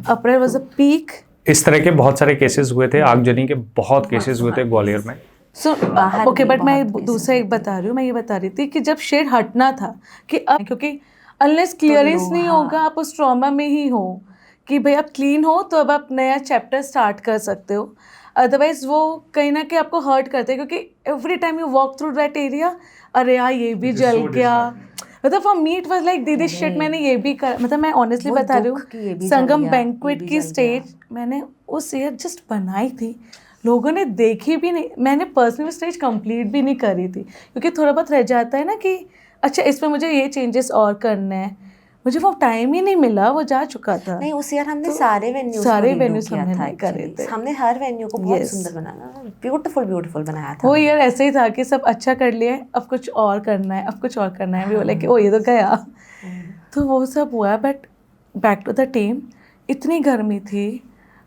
अप्रैल वाज अ पीक। इस तरह के बहुत सारे केसेस हुए थे, आगजनी के बहुत केसेस हुए थे ग्वालियर में। सो बाहर ओके, भी बट मैं बहुत दूसरा एक बता रही हूँ, मैं ये बता रही थी कि जब शेड हटना था कि अब, क्योंकि अनलेस क्लियरेंस नहीं होगा, आप उस ट्रॉमा में ही हो कि भाई आप क्लीन हो तो अब आप नया चैप्टर स्टार्ट कर सकते हो। अदरवाइज वो कहीं ना कहीं आपको हर्ट करते हैं, क्योंकि every time you walk through that area, अरे यार ये भी It is जल so गया, disheartening. मतलब for me it was like दीदी शिट, मैंने ये भी कर, मतलब मैं ऑनेस्टली वो बता रही दुख कि ये हूँ, भी जल संगम गया, बैंक्वेट ये भी की जल स्टेज मैंने उस ईयर जस्ट बनाई थी, लोगों ने देखी भी नहीं, मैंने पर्सनली स्टेज कंप्लीट भी नहीं करी थी, क्योंकि थोड़ा बहुत रह जाता है ना कि अच्छा इसमें मुझे ये चेंजेस और करना है, मुझे वो टाइम ही नहीं मिला, वो जा चुका था। नहीं, उस ईयर हमने तो सारे वेन्यूज सारे को रीडू venues किया हमने था करे actually. थे। हमने हर वेन्यू को बहुत Yes. सुंदर बनाया, ब्यूटीफुल बनाया था। वो ईयर ऐसे ही था कि सब अच्छा कर लिया, अब कुछ और करना है, अब कुछ और करना है, भी बोला कि ओ ये तो गया, तो वो सब हुआ। But back to the team, इतनी गर्मी थी,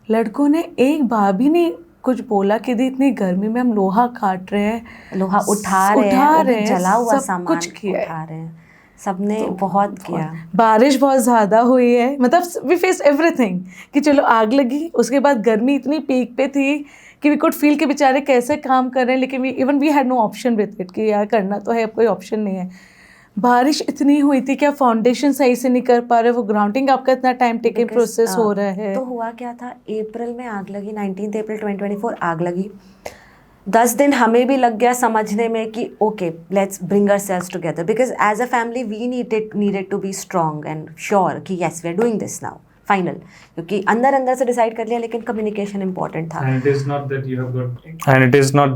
लड़कों ने एक बार भी नहीं कुछ बोला कि दी इतनी गर्मी में हम लोहा काट रहे हैं, लोहा उठा रहे हैं, वो भी जला हुआ सब सामान कुछ किया है। उठा रहे हैं, सबने बहुत किया। बारिश बहुत ज़्यादा हुई है, मतलब वी फेस एवरीथिंग, कि चलो आग लगी, उसके बाद गर्मी इतनी पीक पे थी कि वी कुड फील कि बेचारे कैसे काम कर रहे हैं, लेकिन we had no option with it कि यार करना तो है, अब कोई ऑप्शन नहीं है। बारिश इतनी हुई थी कि आप फाउंडेशन सही से नहीं कर पा रहे, वो ग्राउंडिंग आपका इतना टाइम टेकिंग Because, प्रोसेस हो रहा है। तो हुआ क्या था, अप्रैल में आग लगी, 19 अप्रैल 2024 आग लगी। 10 दिन हमें भी लग गया समझने में कि okay let's bring ourselves together, because as a family we needed to be strong and sure कि yes we are doing this now final, क्योंकि अंदर से डिसाइड कर लिया, लेकिन कम्युनिकेशन इंपॉर्टेंट था। And it is not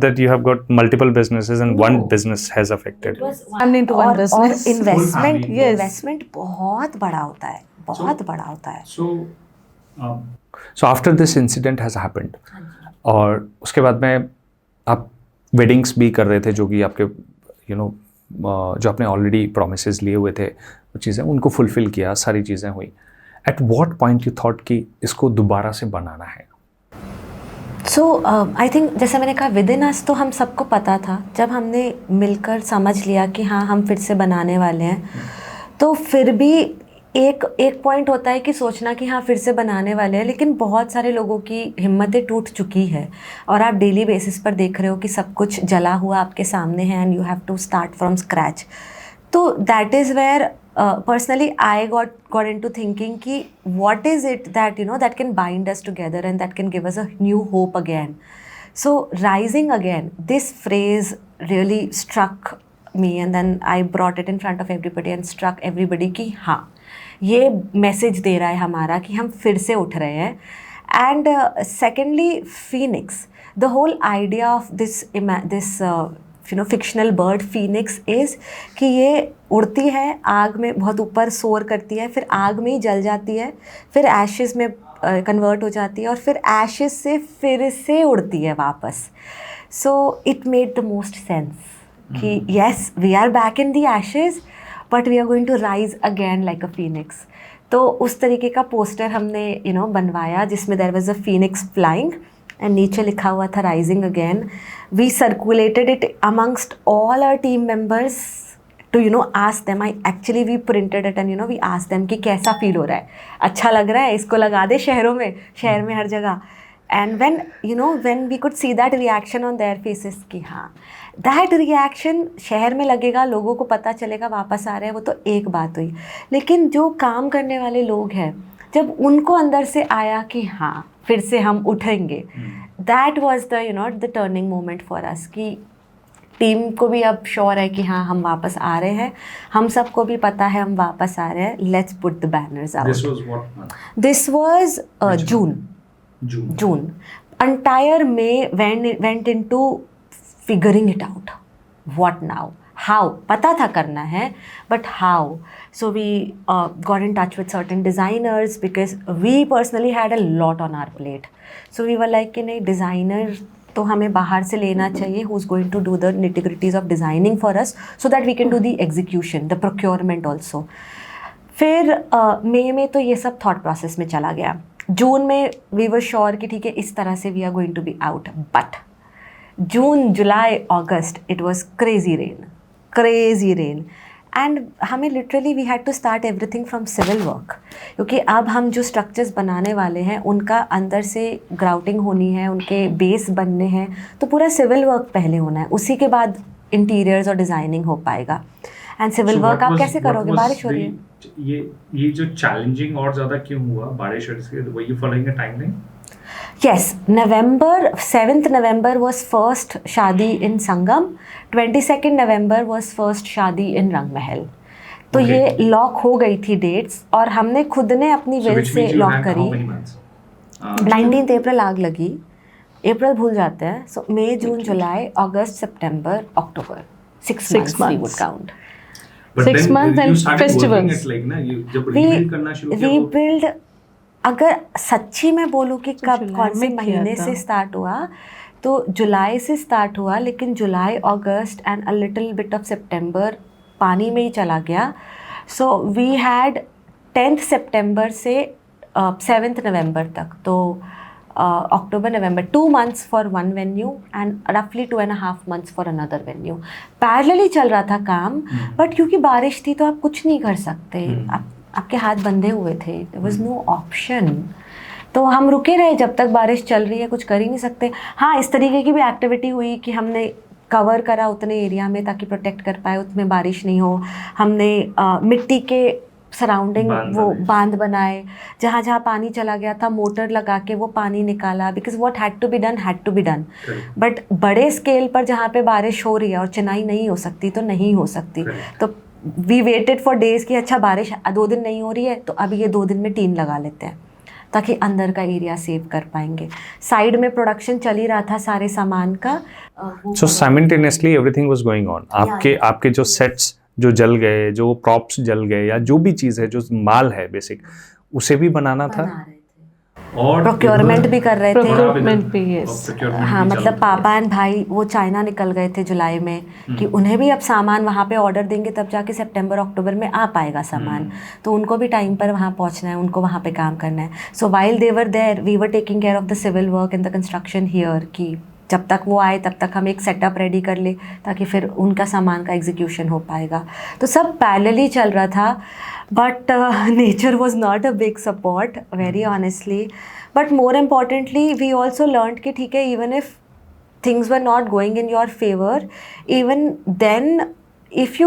that you have got multiple businesses and one business has affected. I'm into one और business. Investment family. Yes. Investment बहुत बड़ा होता है, बहुत बड़ा होता है। So after this incident has happened, और उसके बाद में आप वेडिंग्स भी कर रहे थे, जो कि आपके जो आपने ऑलरेडी प्रोमिसेस लिए हुए थे, वो चीज़ें उनको फुलफिल किया, सारी चीज़ें हुई। At what point you thought कि इसको दोबारा से बनाना है? सो आई थिंक जैसे मैंने कहा विद इन अस, तो हम सबको पता था, जब हमने मिलकर समझ लिया कि हाँ हम फिर से बनाने वाले हैं, तो फिर भी एक पॉइंट होता है कि सोचना कि हाँ फिर से बनाने वाले हैं, लेकिन बहुत सारे लोगों की हिम्मतें टूट चुकी है, और आप डेली बेसिस पर देख रहे हो कि सब कुछ जला हुआ आपके सामने है and you have to start from scratch. तो that is where personally I got into thinking ki what is it that that can bind us together and that can give us a new hope again. So rising again, this phrase really struck me, and then I brought it in front of everybody and struck everybody कि हाँ ये message दे रहा है हमारा कि हम फिर से उठ रहे हैं. And secondly, Phoenix, the whole idea of this fictional bird Phoenix is कि ये उड़ती है, आग में बहुत ऊपर सोर करती है, फिर आग में ही जल जाती है, फिर एशेस में कन्वर्ट हो जाती है, और फिर एशेस से फिर से उड़ती है वापस. So it made the most sense कि yes we are back in the ashes but we are going to rise again like a phoenix. तो उस तरीके का पोस्टर हमने बनवाया जिसमें there was a phoenix flying and नीचे लिखा हुआ था rising again. We circulated it amongst all our team members to ask them. We printed it and we asked them कि कैसा फील हो रहा है, अच्छा लग रहा है, इसको लगा दे शहरों में, शहर में हर जगह. And when we could see that reaction on their faces कि हाँ that reaction शहर में लगेगा, लोगों को पता चलेगा वापस आ रहे हैं, वो तो एक बात हुई. लेकिन जो काम करने वाले लोग हैं, जब उनको अंदर से आया कि हाँ फिर से हम उठेंगे, that was the turning moment for us कि टीम को भी अब श्योर है कि हाँ हम वापस आ रहे हैं, हम सबको भी पता है हम वापस आ रहे हैं. Let's put the banners out. This was what month? This was June. Entire May went into figuring it out. What now? How? पता था करना है, but how? So we got in touch with certain designers because we personally had a lot on our plate. So we were like कि नहीं, designer तो हमें बाहर से लेना चाहिए, who's going to do the nitty-gritties of designing for us so that we can do the execution, the procurement also. फिर मई में तो ये सब thought process में चला गया. जून में we were sure कि ठीक है इस तरह से we are going to be out. But June, July, August, it was crazy rain. And हमें literally we had to start everything from civil work, क्योंकि अब हम जो स्ट्रक्चर्स बनाने वाले हैं उनका अंदर से ग्राउटिंग होनी है, उनके बेस बनने हैं, तो पूरा सिविल वर्क पहले होना है, उसी के बाद इंटीरियर्स और डिज़ाइनिंग हो पाएगा. एंड सिविल वर्क आप कैसे करोगे, बारिश हो रही है. ये जो चैलेंजिंग और ज़्यादा क्यों हुआ बारिश से? Were you following a timeline? Yes, November 7th November was first शादी in Sangam, 22nd November was first शादी in रंग महल. तो Okay. ये लॉक हो गई थी डेट्स और हमने खुद ने अपनी So विल which से means you lock had how करी. many months? 19th अप्रैल आग लगी, अप्रैल भूल जाते हैं, सो मई जून जुलाई अगस्त सितंबर अक्टूबर, 6 months we would count. But 6 then months you and started working festivals. at like ना you जब rebuild करना शुरू किया वो रीबिल्ड अगर सच्ची में बोलूँ कि कब जुलाई कौन से में किया महीने था। से स्टार्ट हुआ, तो जुलाई से स्टार्ट हुआ, लेकिन जुलाई अगस्त and a little bit of सितंबर पानी में ही चला गया. सो वी हैड 10th सितंबर से 7th नवंबर तक, तो अक्टूबर नवंबर 2 months for one venue and रफली 2.5 months for another venue. Parallelly चल रहा था काम, बट क्योंकि बारिश थी तो आप कुछ नहीं कर सकते, आपके हाथ बंधे हुए थे, देयर वाज नो ऑप्शन. तो हम रुके रहे जब तक बारिश चल रही है, कुछ कर ही नहीं सकते. हाँ, इस तरीके की भी एक्टिविटी हुई कि हमने कवर करा उतने एरिया में ताकि प्रोटेक्ट कर पाए, उसमें बारिश नहीं हो. हमने मिट्टी के सराउंडिंग वो बांध बनाए, जहाँ जहाँ पानी चला गया था मोटर लगा के वो पानी निकाला, because what had to be done. But बड़े स्केल पर जहाँ पे बारिश हो रही है और चिनाई नहीं हो सकती तो नहीं हो सकती. तो वी वेटेड फॉर डेज कि अच्छा बारिश 2 दिन नहीं हो रही है तो अब ये 2 दिन में टीन लगा लेते हैं ताकि अंदर का एरिया सेव कर पाएंगे. साइड में प्रोडक्शन चल ही रहा था सारे सामान का. So simultaneously everything was going on. आपके जो सेट्स जो जल गए, जो प्रॉप्स जल गए, या जो भी चीज़ है, जो माल है बेसिक, उसे भी बनाना था. और प्रोक्योरमेंट भी कर रहे थे. Procurement भी, yes. हाँ, मतलब पापा एंड भाई वो चाइना निकल गए थे जुलाई में कि उन्हें भी अब सामान वहाँ पे ऑर्डर देंगे तब जाके सितंबर अक्टूबर में आ पाएगा सामान. तो उनको भी टाइम पर वहाँ पहुँचना है, उनको वहाँ पे काम करना है. So while they were there we were taking care of the civil work and the construction here, कि जब तक वो आए तब तक हम एक सेटअप रेडी कर ले ताकि फिर उनका सामान का एग्जीक्यूशन हो पाएगा. तो सब पैरेलली चल रहा था. But nature was not a big support, very honestly. But more importantly we also learn कि ठीक है, even if things were not going in your favour, even then if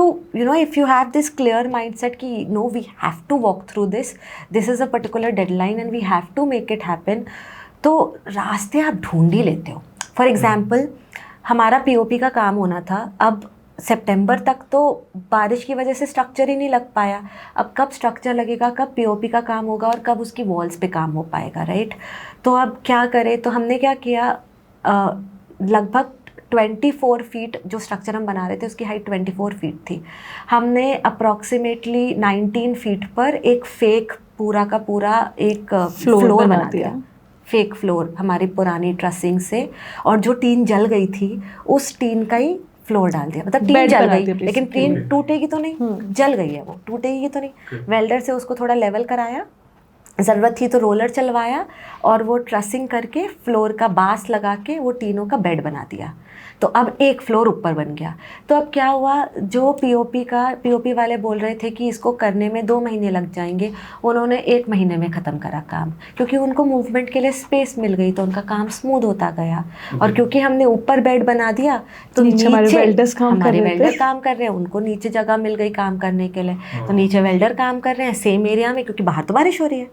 you have this clear mindset कि no, we have to walk through this is a particular deadline and we have to make it happen, तो रास्ते आप ढूंढ ही लेते हो. For example हमारा POP का काम होना था, अब सितंबर तक तो बारिश की वजह से स्ट्रक्चर ही नहीं लग पाया. अब कब स्ट्रक्चर लगेगा, कब पीओपी का काम होगा और कब उसकी वॉल्स पे काम हो पाएगा, राइट. तो अब क्या करें, तो हमने क्या किया, लगभग 24 फीट जो स्ट्रक्चर हम बना रहे थे उसकी हाइट 24 फीट थी. हमने अप्रॉक्सीमेटली 19 फीट पर एक फेक पूरा का पूरा एक फ्लोर बना दिया. फेक फ्लोर हमारी पुरानी ट्रसिंग से, और जो टीन जल गई थी उस टीन का ही फ्लोर डाल दिया. मतलब टीन जल गई लेकिन टीन टूटेगी तो नहीं, जल गई है वो, टूटेगी तो नहीं. वेल्डर से उसको थोड़ा लेवल कराया, ज़रूरत थी तो रोलर चलवाया और वो ट्रसिंग करके फ्लोर का बास लगा के वो टीनों का बेड बना दिया. तो अब एक फ्लोर ऊपर बन गया. तो अब क्या हुआ, जो पीओपी वाले बोल रहे थे कि इसको करने में 2 महीने लग जाएंगे, उन्होंने 1 महीने में ख़त्म करा काम, क्योंकि उनको मूवमेंट के लिए स्पेस मिल गई तो उनका काम स्मूथ होता गया. और क्योंकि हमने ऊपर बेड बना दिया तो नीचे हमारे वेल्डर काम कर रहे हैं, उनको नीचे जगह मिल गई काम करने के लिए. तो नीचे वेल्डर काम कर रहे हैं सेम एरिया में, क्योंकि बाहर तो बारिश हो रही है,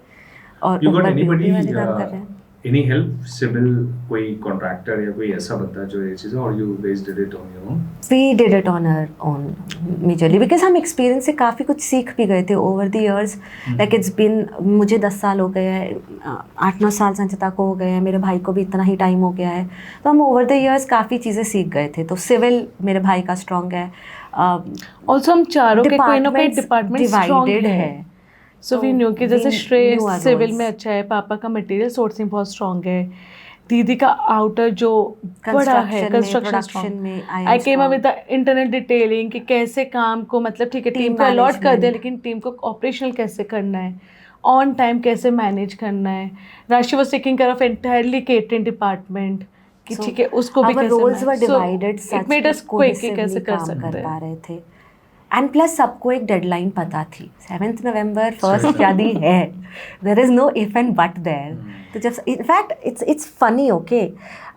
और ऊपर पीओपी वाले काम कर रहे हैं. Any help, सिविल कोई कॉन्ट्रैक्टर या कोई ऐसा बंदा जो ये चीज़ें, और you guys did it on your own? We did it on our own majorly because हम एक्सपीरियंस से काफ़ी कुछ सीख भी गए थे over the years. Like it's been, मुझे 10 साल हो गए हैं, 8-9 साल संचिता को हो गए हैं, मेरे भाई को भी इतना ही टाइम हो गया है. तो हम over the years काफ़ी चीज़ें सीख गए थे. तो सिविल मेरे भाई का स्ट्रॉन्ग है. ऑल्सो हम चारों के कोई ना कोई डिपार्टमेंट डिवाइडेड है. सो वी न्यू कि जैसे श्रेय सिविल में अच्छा है, पापा का मटेरियल सोर्सिंग बहुत स्ट्रॉन्ग है, दीदी का आउटर जो बड़ा है कंस्ट्रक्शन में. I came up with the internet detailing कि कैसे काम को, मतलब ठीक है टीम को अलॉट कर दिया लेकिन टीम को ऑपरेशनल कैसे करना है, ऑन टाइम कैसे मैनेज करना है. Rashi was taking care of entirely catering department कि ठीक है उसको भी कैसे roles were divided such it made us quick कि कैसे कर सकते पा रहे थे. एंड प्लस सबको एक डेडलाइन पता थी, 7th नवंबर फर्स्ट शादी है, there is no if and but there. तो जब in fact it's funny, okay,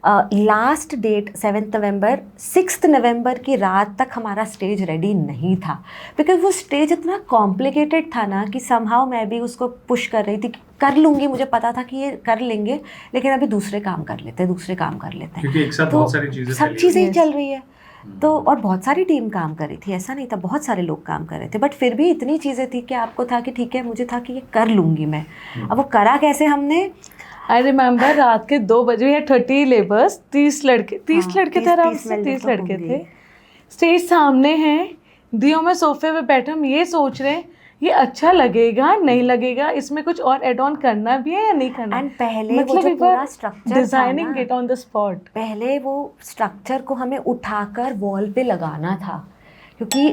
last date 7 November, 6 नवंबर की रात तक हमारा स्टेज रेडी नहीं था, बिकॉज वो स्टेज इतना कॉम्प्लिकेटेड था ना कि समहाउ मैं भी उसको पुश कर रही थी कि कर लूँगी, मुझे पता था कि ये कर लेंगे, लेकिन अभी दूसरे काम कर लेते हैं क्योंकि एक साथ तो बहुत सारी चीजें सब चीज़ें ही चल रही है। तो और बहुत सारी टीम काम कर रही थी, ऐसा नहीं था, बहुत सारे लोग काम कर रहे थे, बट फिर भी इतनी चीज़ें थी कि आपको था कि ठीक है, मुझे था कि ये कर लूँगी मैं। अब वो करा कैसे हमने, आई रिमेम्बर रात के 2 बजे है 30 लेबर्स, 30 लड़के थे, आराम से 30 लड़के थे, स्टेज सामने है, दियो में सोफे पे बैठे, हम ये सोच रहे हैं ये अच्छा लगेगा नहीं लगेगा, इसमें कुछ और एड ऑन करना भी है या नहीं करना। एंड पहले वो जो पूरा structure designing it on the spot, पहले वो स्ट्रक्चर को हमें उठाकर वॉल पे लगाना था, क्योंकि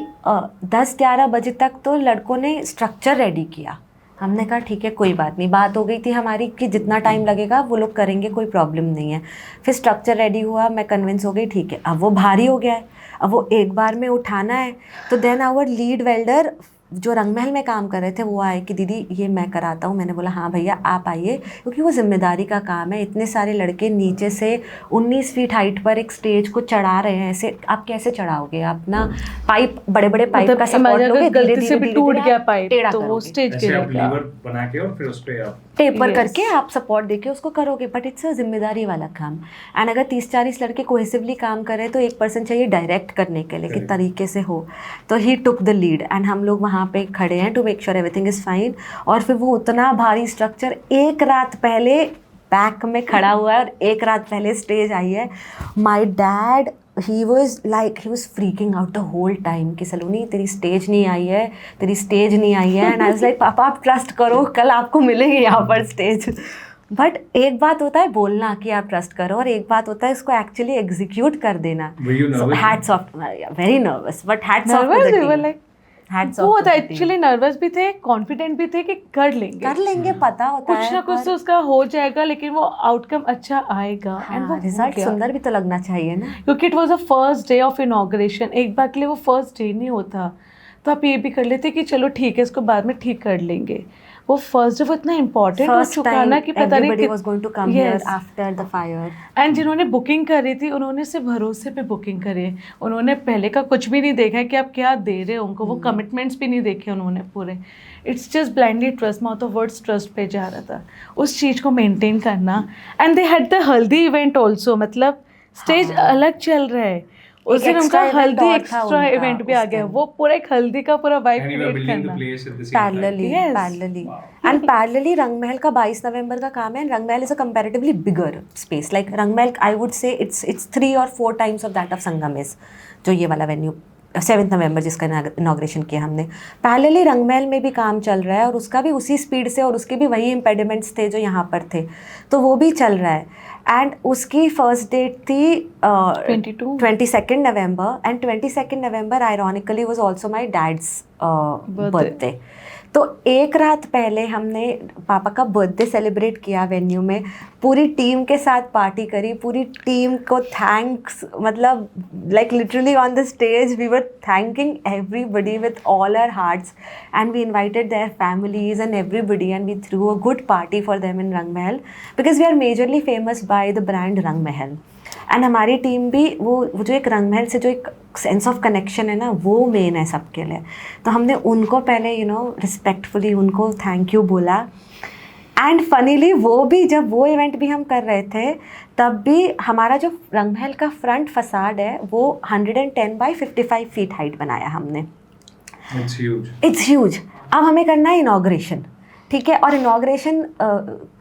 10-11 बजे तक तो लड़कों ने स्ट्रक्चर रेडी किया। हमने कहा ठीक है कोई बात नहीं, बात हो गई थी हमारी कि जितना टाइम लगेगा वो लोग करेंगे, कोई प्रॉब्लम नहीं है। फिर स्ट्रक्चर रेडी हुआ, मैं कन्विंस हो गई ठीक है, अब वो भारी हो गया है, अब वो एक बार में उठाना है। तो देन आवर लीड वेल्डर जो रंगमहल में काम कर रहे थे वो आए कि दीदी ये मैं कराता हूँ। मैंने बोला हाँ भैया आप आइए, क्योंकि वो जिम्मेदारी का काम है। इतने सारे लड़के नीचे से 19 फीट हाइट पर एक स्टेज को चढ़ा रहे हैं, ऐसे आप कैसे चढ़ाओगे? आप ना पाइप, बड़े बड़े पाइप का सपोर्ट लोगे, गलती से भी टूट गया पाइप तो वो स्टेज ऐसे आप गिरेगा। लीवर बना के और फिर उस पे आप टेपर करके आप सपोर्ट देके उसको करोगे, बट इट्स अ जिम्मेदारी वाला काम। एंड अगर 30-40 लड़के कोहेसिवली काम कर रहे हैं तो एक पर्सन चाहिए डायरेक्ट करने के लिए कि तरीके से हो। तो ही टुक द लीड एंड हम लोग वहाँ पे खड़े हैं to make sure everything is fine. और फिर वो उतना भारी स्ट्रक्चर एक रात पहले बैक में खड़ा हुआ है और एक रात पहले स्टेज आई है। My dad he was freaking out the whole time कि सलोनी तेरी स्टेज नहीं आई है, तेरी स्टेज नहीं आई है। एंड आई वाज लाइक पापा आप ट्रस्ट करो, कल आपको मिलेगी यहाँ पर स्टेज। बट एक बात होता है बोलना कि आप ट्रस्ट करो, और एक बात होता है इसको एक्चुअली एग्जीक्यूट कर देना। Hats off, very nervous, but hats off to the team. वो था एक्चुअली, नर्वस भी थे, कॉन्फिडेंट भी थे कि कर लेंगे, पता होता है कुछ ना कुछ तो उसका हो जाएगा, लेकिन वो आउटकम अच्छा आएगा। एंड वो रिजल्ट सुंदर भी तो लगना चाहिए ना, क्योंकि it was a first day of inauguration. एक बार के लिए वो फर्स्ट डे नहीं होता, तो आप ये भी कर लेते कि चलो ठीक है इसको बाद में ठीक कर लेंगे। वो फर्स्ट डे वो इतना इम्पोर्टेंट हो चुका ना कि पता नहीं everybody was going to come here after the fire। And जिन्होंने बुकिंग करी थी उन्होंने सिर्फ भरोसे पे बुकिंग करी है, उन्होंने पहले का कुछ भी नहीं देखा है कि आप क्या दे रहे हो उनको, वो कमिटमेंट्स भी नहीं देखे उन्होंने पूरे। It's just blindly trust, mouth of words trust पे जा रहा था, उस चीज़ को मेंटेन करना। एंड दे हैड द हल्दी इवेंट ऑल्सो, मतलब स्टेज अलग चल रहा है उस दिन, उनका हल्दी एक्स्ट्रा इवेंट भी आ गया। वो पूरा एक हल्दी का पूरा वाइब क्रिएट करना पैरेलली। एंड पैरेलली रंगमहल का 22 नवंबर का काम है। Rangmahal is a comparatively bigger space, like Rangmahal I would से it's 3 or 4 times of that of Sangam is, जो ये वाला वेन्यू 7 नवंबर जिसका इनॉग्रेशन किया हमने। पैरेलली रंगमहल में भी काम चल रहा है और उसका भी उसी स्पीड से, और उसके भी वही इम्पेडिमेंट्स थे जो यहाँ पर थे, तो वो भी चल रहा है। एंड उसकी फर्स्ट डेट थी 22 नवंबर, and 22 November ironically was also my dad's birthday. तो एक रात पहले हमने पापा का बर्थडे सेलिब्रेट किया वेन्यू में, पूरी टीम के साथ पार्टी करी, पूरी टीम को थैंक्स, मतलब like literally on the stage we were thanking everybody with all our hearts, and we invited their families and everybody, and we threw a good party for them in Rangmahal, because we are majorly famous by the brand Rangmahal. And हमारी team भी वो जो एक रंगमहल से जो एक sense of connection है ना, वो मेन है सबके लिए। तो हमने उनको पहले रिस्पेक्टफुली उनको थैंक यू बोला। एंड फनीली वो भी, जब वो इवेंट भी हम कर रहे थे तब भी हमारा जो रंगमहल का फ्रंट फसाड है वो 110 by 55 फीट हाइट बनाया हमने। It's huge. अब हमें करना है इनॉग्रेशन, ठीक है, और inauguration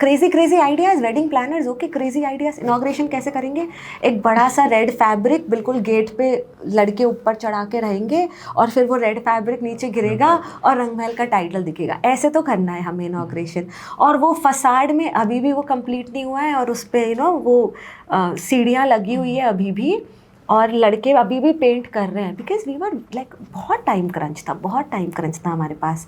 crazy ideas, wedding planners okay, crazy ideas. Inauguration कैसे करेंगे? एक बड़ा सा रेड फैब्रिक बिल्कुल गेट पे लड़के ऊपर चढ़ा के रहेंगे, और फिर वो रेड फैब्रिक नीचे गिरेगा और रंगमहल का टाइटल दिखेगा। ऐसे तो करना है हमें इनॉग्रेशन। और वो फसाड में अभी भी वो कंप्लीट नहीं हुआ है, और उस पर वो सीढ़ियाँ लगी हुई है अभी भी, और लड़के अभी भी पेंट कर रहे हैं, बिकॉज वी वर लाइक बहुत टाइम क्रंच था हमारे पास।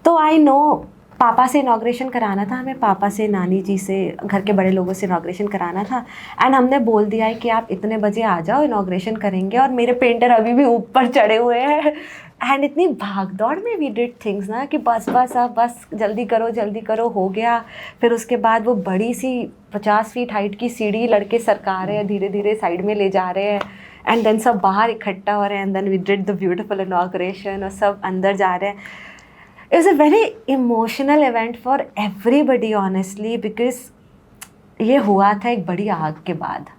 तो आई नो पापा से इनॉग्रेशन कराना था हमें, पापा से, नानी जी से, घर के बड़े लोगों से इनॉग्रेशन कराना था। एंड हमने बोल दिया है कि आप इतने बजे आ जाओ, इनॉग्रेशन करेंगे। और मेरे पेंटर अभी भी ऊपर चढ़े हुए हैं एंड इतनी भाग दौड़ में वी डिड थिंग्स ना कि बस अब बस जल्दी करो हो गया। फिर उसके बाद वो बड़ी सी 50 फीट हाइट की सीढ़ी लड़के सरका रहे हैं, धीरे धीरे साइड में ले जा रहे हैं, एंड देन सब बाहर इकट्ठा हो रहे हैं, and then we did the beautiful inauguration और सब अंदर जा रहे हैं। It was a very emotional event for everybody honestly, because ये हुआ था एक बड़ी आग के बाद।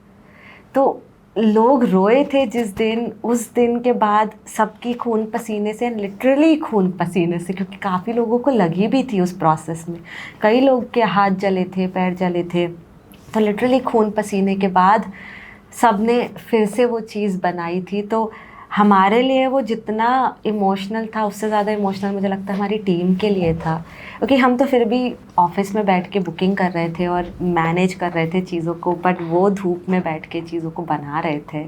तो लोग रोए थे जिस दिन, उस दिन के बाद सबकी खून पसीने से, लिटरली खून पसीने से, क्योंकि काफ़ी लोगों को लगी भी थी उस प्रोसेस में। कई लोग के हाथ जले थे, पैर जले थे, तो लिटरली खून पसीने के बाद सब ने फिर से वो चीज़ बनाई थी। तो हमारे लिए वो जितना इमोशनल था, उससे ज़्यादा इमोशनल मुझे लगता है हमारी टीम के लिए था, क्योंकि हम तो फिर भी ऑफिस में बैठ के बुकिंग कर रहे थे और मैनेज कर रहे थे चीज़ों को, बट वो धूप में बैठ के चीज़ों को बना रहे थे।